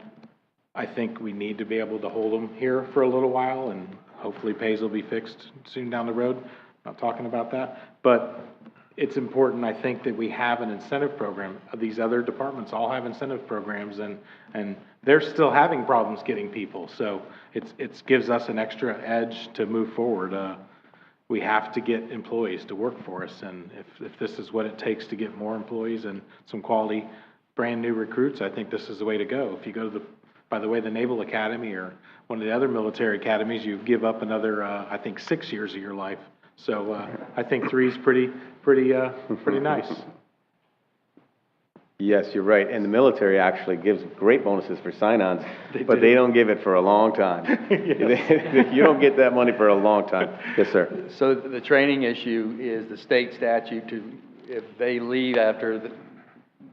I think we need to be able to hold them here for a little while, and hopefully pays will be fixed soon down the road. Not talking about that, but it's important, I think, that we have an incentive program. These other departments all have incentive programs, and they're still having problems getting people. So it gives us an extra edge to move forward. We have to get employees to work for us, and if this is what it takes to get more employees and some quality brand new recruits, I think this is the way to go. If you go to by the way, the Naval Academy or one of the other military academies, you give up another, I think, 6 years of your life. So I think 3 is pretty nice. Yes, you're right. And the military actually gives great bonuses for sign-ons, but they don't give it for a long time. You don't get that money for a long time. Yes, sir. So the training issue is the state statute if they leave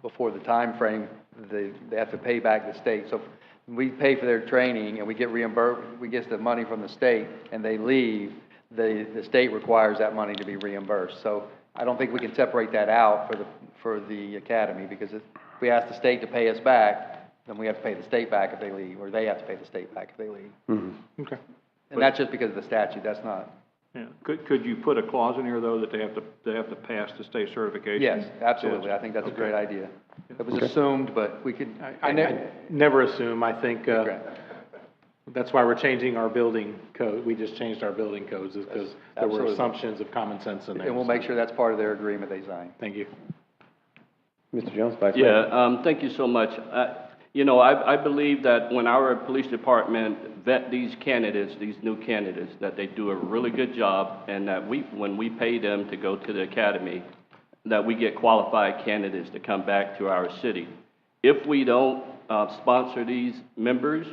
before the time frame, they have to pay back the state. So we pay for their training and we get reimbursed, we get the money from the state, and they leave, the state requires that money to be reimbursed. So I don't think we can separate that out for the academy, because if we ask the state to pay us back, then we have to pay the state back if they leave, or they have to pay the state back if they leave. Mm-hmm. Okay. And that's just because of the statute, that's not. Yeah. Could you put a clause in here, though, that they have to pass the state certification? Yes, absolutely. I think that's a great idea. It was assumed, but we could. I never assume. I think that's why we're changing our building code. We just changed our building codes, is because there were assumptions of common sense in there. And we'll make sure that's part of their agreement they sign. Thank you. Mr. Jones, Vice Mayor. Thank you so much. I believe that when our police department vet these candidates, these new candidates, that they do a really good job, and that when we pay them to go to the academy, that we get qualified candidates to come back to our city. If we don't sponsor these members,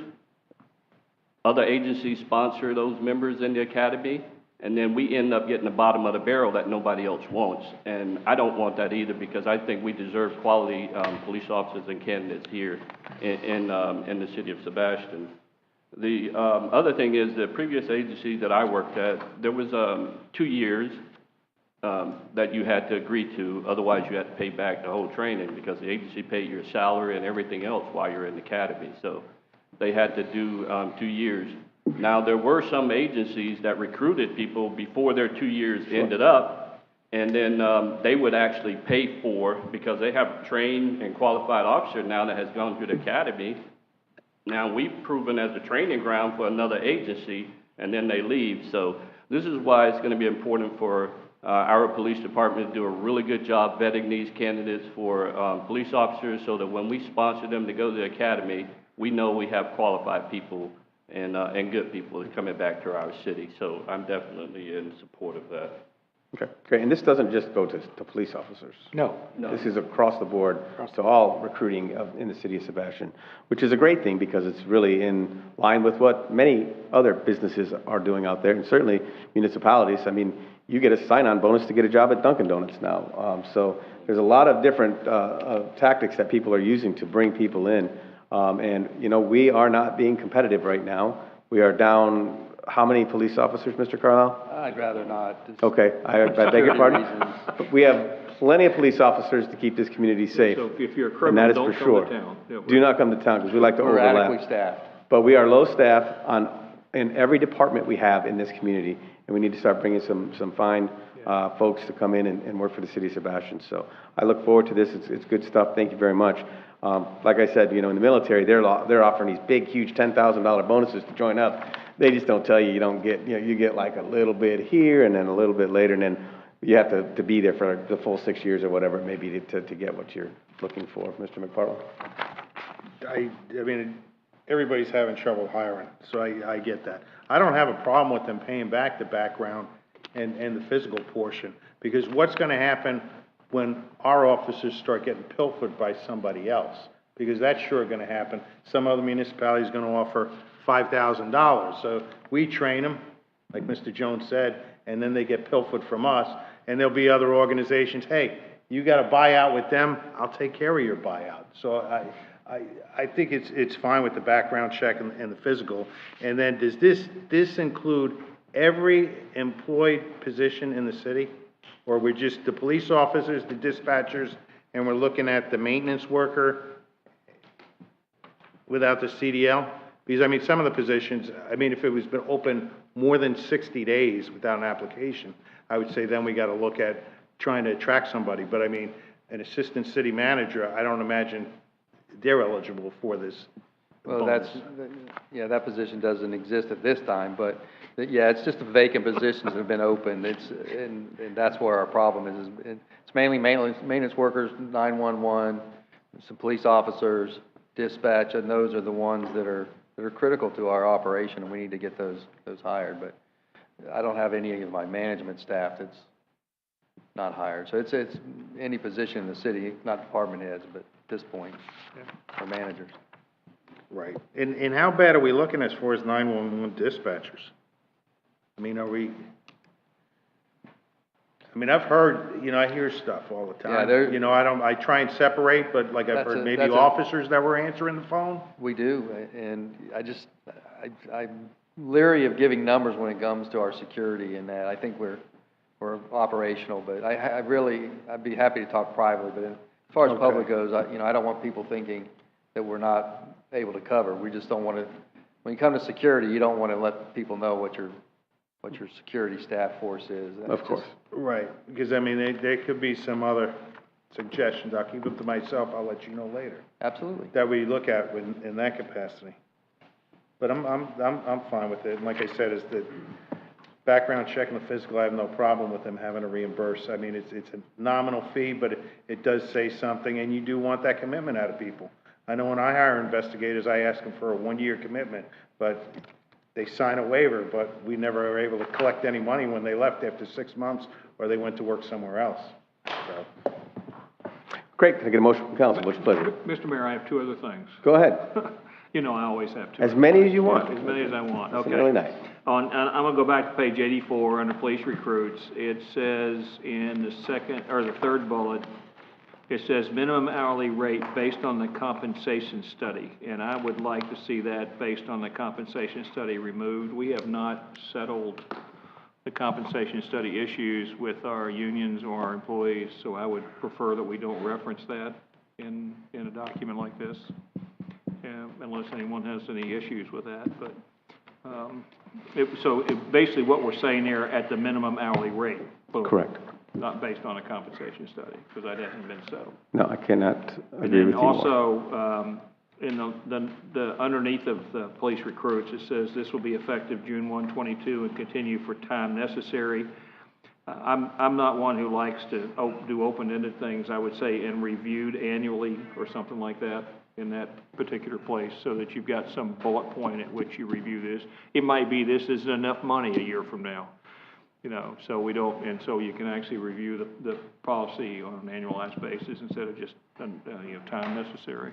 other agencies sponsor those members in the academy, and then we end up getting the bottom of the barrel that nobody else wants. And I don't want that either, because I think we deserve quality police officers and candidates here in the city of Sebastian. The other thing is, the previous agency that I worked at, there was 2 years that you had to agree to, otherwise you had to pay back the whole training, because the agency paid your salary and everything else while you're in the academy. So they had to do 2 years. Now, there were some agencies that recruited people before their 2 years ended up, and then they would actually pay for, because they have a trained and qualified officer now that has gone through the academy. Now, we've proven as a training ground for another agency, and then they leave. So this is why it's going to be important for our police department to do a really good job vetting these candidates for police officers, so that when we sponsor them to go to the academy, we know we have qualified people and good people coming back to our city. So I'm definitely in support of that. Okay, great. And this doesn't just go to police officers. No. This is across the board to all recruiting in the city of Sebastian, which is a great thing, because it's really in line with what many other businesses are doing out there, and certainly municipalities. I mean, you get a sign-on bonus to get a job at Dunkin' Donuts now. So there's a lot of different tactics that people are using to bring people in. And, you know, we are not being competitive right now. We are down how many police officers, Mr. Carlisle? I'd rather not. Okay, I beg your pardon? We have plenty of police officers to keep this community safe. So if you're a And criminal, that is don't for come sure. to town. Yeah, Do not come to town, because we like to We're overlap. adequately staffed. But we are low staff in every department we have in this community, and we need to start bringing some fine folks to come in and work for the city of Sebastian. So I look forward to this. It's good stuff. Thank you very much. Like I said, you know, in the military, they're offering these big, huge $10,000 bonuses to join up. They just don't tell you you don't get, you know, you get like a little bit here and then a little bit later, and then you have to be there for the full 6 years or whatever it may be to get what you're looking for. Mr. McPartland? I mean, everybody's having trouble hiring, so I get that. I don't have a problem with them paying back the background and the physical portion, because what's going to happen when our officers start getting pilfered by somebody else? Because that's sure going to happen. Some other municipality is going to offer $5,000. So we train them, like Mr. Jones said, and then they get pilfered from us. And there'll be other organizations, hey, you got a buyout with them, I'll take care of your buyout. So I think it's fine with the background check and the physical. And then does this include every employed position in the city? Or we're just the police officers, the dispatchers, and we're looking at the maintenance worker without the CDL? Because, I mean, some of the positions, I mean, if it was been open more than 60 days without an application, I would say then we got to look at trying to attract somebody. But, I mean, an assistant city manager, I don't imagine they're eligible for this Well, bonus. that position doesn't exist at this time, but, yeah, it's just the vacant positions that have been opened. And that's where our problem is. It's mainly maintenance workers, 911, some police officers, dispatch, and those are the ones that are critical to our operation, and we need to get those hired. But I don't have any of my management staff that's not hired. So it's any position in the city, not department heads, but at this point, or managers. Right. And how bad are we looking as far as 911 dispatchers? I mean, I've heard, you know, I hear stuff all the time. Yeah, you know, I try and separate, but like I've heard maybe officers that were answering the phone. We do, and I'm leery of giving numbers when it comes to our security and that. I think we're operational, but I'd be happy to talk privately, but as far as the public goes, I don't want people thinking that we're not able to cover. We just don't want to, when you come to security, you don't want to let people know what your security staff force is. Of course. Right, because I mean, there could be some other suggestions. I'll keep them to myself. I'll let you know later. Absolutely. That we look at in that capacity. But I'm fine with it. And like I said, is the background check and the physical, I have no problem with them having to reimburse. I mean, it's a nominal fee, but it does say something, and you do want that commitment out of people. I know when I hire investigators, I ask them for a 1-year commitment, but they sign a waiver, but we never are able to collect any money when they left after 6 months or they went to work somewhere else. So. Great. Can I get a motion from council? What's your pleasure? Mr. Mayor, I have 2 other things. Go ahead. You know, I always have 2. As many as you want. As many as I want. That's Okay. really nice. I'm gonna go back to page 84 under police recruits. It says in the second, or the third bullet, it says minimum hourly rate based on the compensation study. And I would like to see that based on the compensation study removed. We have not settled the compensation study issues with our unions or our employees, so I would prefer that we don't reference that in a document like this, unless anyone has any issues with that. But basically what we're saying there at the minimum hourly rate. Boom. Correct. Not based on a compensation study, because that hasn't been settled. No, I cannot And agree with then you more. also, in the underneath of the police recruits, it says this will be effective June 1, 22 and continue for time necessary. I'm not one who likes to do open-ended things. I would say and reviewed annually or something like that in that particular place, so that you've got some bullet point at which you review this. It might be this isn't enough money a year from now, you know, so we don't, and so you can actually review the policy on an annualized basis instead of just time necessary.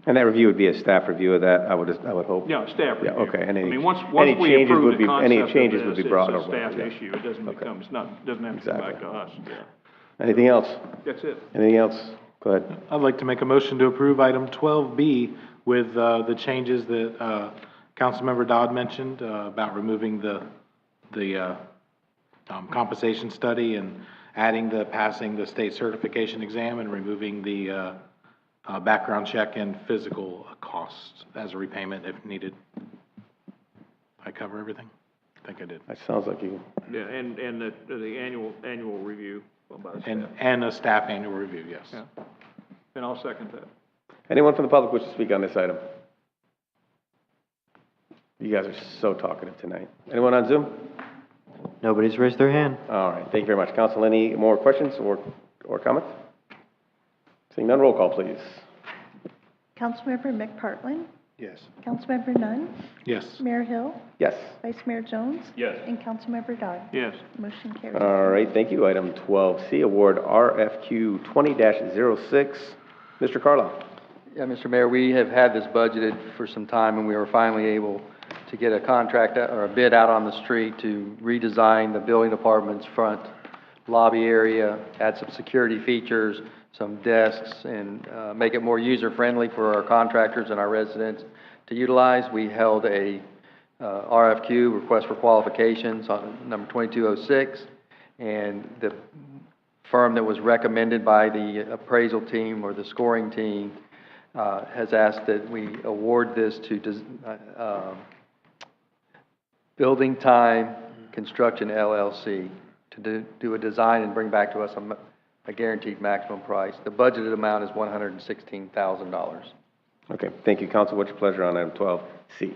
And that review would be a staff review of that, I would hope? Yeah, staff review. Yeah, okay. And I any, mean, once any we changes approve would the be, any concept changes of would be this, brought it's a over. staff Yeah. issue. It doesn't become, doesn't have to come back to us. Yeah. Anything else? That's it. Anything else? Go ahead. I'd like to make a motion to approve item 12B with the changes that Councilmember Dodd mentioned about removing the compensation study and adding passing the state certification exam and removing the background check and physical costs as a repayment if needed. I cover everything? I think I did. That sounds like you. Yeah, and the annual review by the staff. And a staff annual review, yes. Yeah. And I'll second that. Anyone from the public wish to speak on this item? You guys are so talkative tonight. Anyone on Zoom? Nobody's raised their hand. All right, thank you very much. Council, any more questions or comments? Seeing none, roll call, please. Councilmember McPartlin? Yes. Councilmember Nunn? Yes. Mayor Hill? Yes. Vice Mayor Jones? Yes. And Councilmember Dodd? Yes. Motion carries. All right, thank you. Item 12C, award RFQ 20-06. Mr. Carlisle. Yeah, Mr. Mayor, we have had this budgeted for some time, and we were finally able to get a contract or a bid out on the street to redesign the building department's front lobby area, add some security features, some desks, and make it more user-friendly for our contractors and our residents to utilize. We held a RFQ, request for qualifications, on number 2206, and the firm that was recommended by the appraisal team or the scoring team has asked that we award this to Building Time Construction LLC to do a design and bring back to us a guaranteed maximum price. The budgeted amount is $116,000. Okay, thank you, Council. What's your pleasure on item 12C?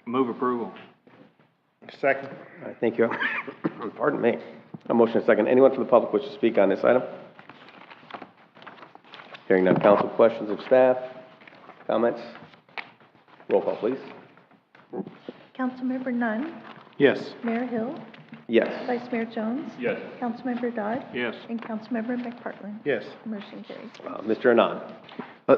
Move approval. Second. All right, thank you. Pardon me. A motion and a second. Anyone from the public wish to speak on this item? Hearing none, Council, questions of staff, comments? Roll call, please. Councilmember Nunn? Yes. Mayor Hill? Yes. Vice Mayor Jones? Yes. Councilmember Dodd? Yes. And Councilmember McPartlin? Yes. Motion carries. Mr. Anand.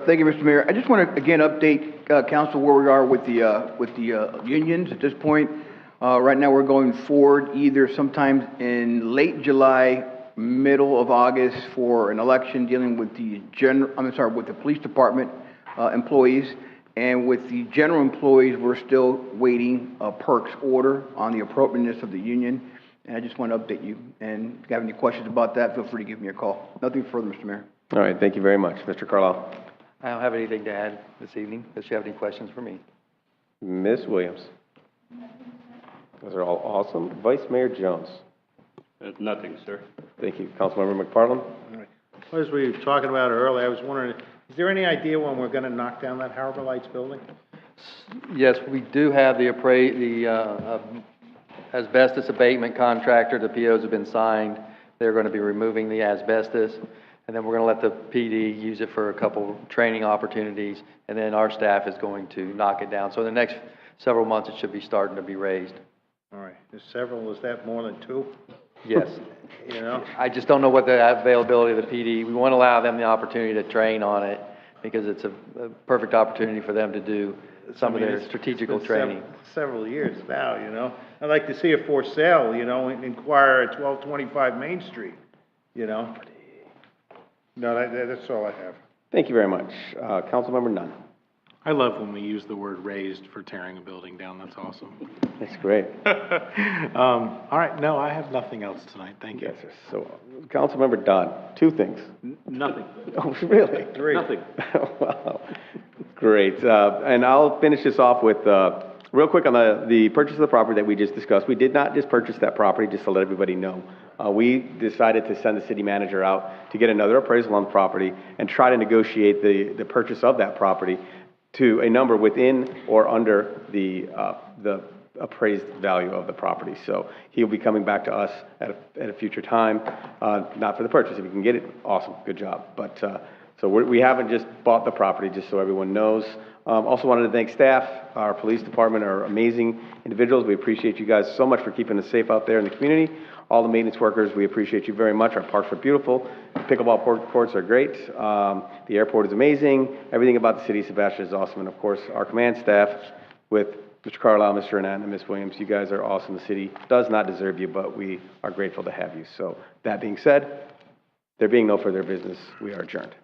Thank you, Mr. Mayor. I just want to again update council where we are with the unions at this point. Right now, we're going forward either sometime in late July, middle of August for an election dealing with with the police department employees. And with the general employees, we're still waiting a perks order on the appropriateness of the union. And I just want to update you. And if you have any questions about that, feel free to give me a call. Nothing further, Mr. Mayor. All right, thank you very much. Mr. Carlisle. I don't have anything to add this evening, unless you have any questions for me. Ms. Williams. Those are all awesome. Vice Mayor Jones. Nothing, sir. Thank you. Councilmember McPartlin. As we were talking about earlier, I was wondering, is there any idea when we're gonna knock down that Harbor Lights building? Yes, we do have the asbestos abatement contractor. The POs have been signed. They're going to be removing the asbestos, and then we're going to let the PD use it for a couple training opportunities, and then our staff is going to knock it down. So in the next several months, it should be starting to be raised. All right, there's several, is that more than two? Yes. You know? I just don't know what the availability of the PD. We want to allow them the opportunity to train on it because it's a perfect opportunity for them to do some of I mean, their it's strategical been training. Several years now, you know? I'd like to see it for sale, you know, inquire at 1225 Main Street, you know? No, that's all I have. Thank you very much. Councilmember Nunn. I love when we use the word raised for tearing a building down. That's awesome. That's great. All right, no, I have nothing else tonight. Thank you. Yes, sir. So, Councilmember Dodd, two things. Nothing. Oh, really? Nothing. Wow. Great. And I'll finish this off with, real quick on the purchase of the property that we just discussed. We did not just purchase that property, just to let everybody know. We decided to send the city manager out to get another appraisal on the property and try to negotiate the purchase of that property to a number within or under the appraised value of the property. So he'll be coming back to us at a future time, not for the purchase. If you can get it, awesome, good job. But so we haven't just bought the property, just so everyone knows. Also wanted to thank staff. Our police department are amazing individuals. We appreciate you guys so much for keeping us safe out there in the community. All the maintenance workers, we appreciate you very much. Our parks are beautiful. Pickleball courts are great. The airport is amazing. Everything about the city of Sebastian is awesome. And of course, our command staff with Mr. Carlisle, Mr. Anand, and Ms. Williams, you guys are awesome. The city does not deserve you, but we are grateful to have you. So that being said, there being no further business, we are adjourned.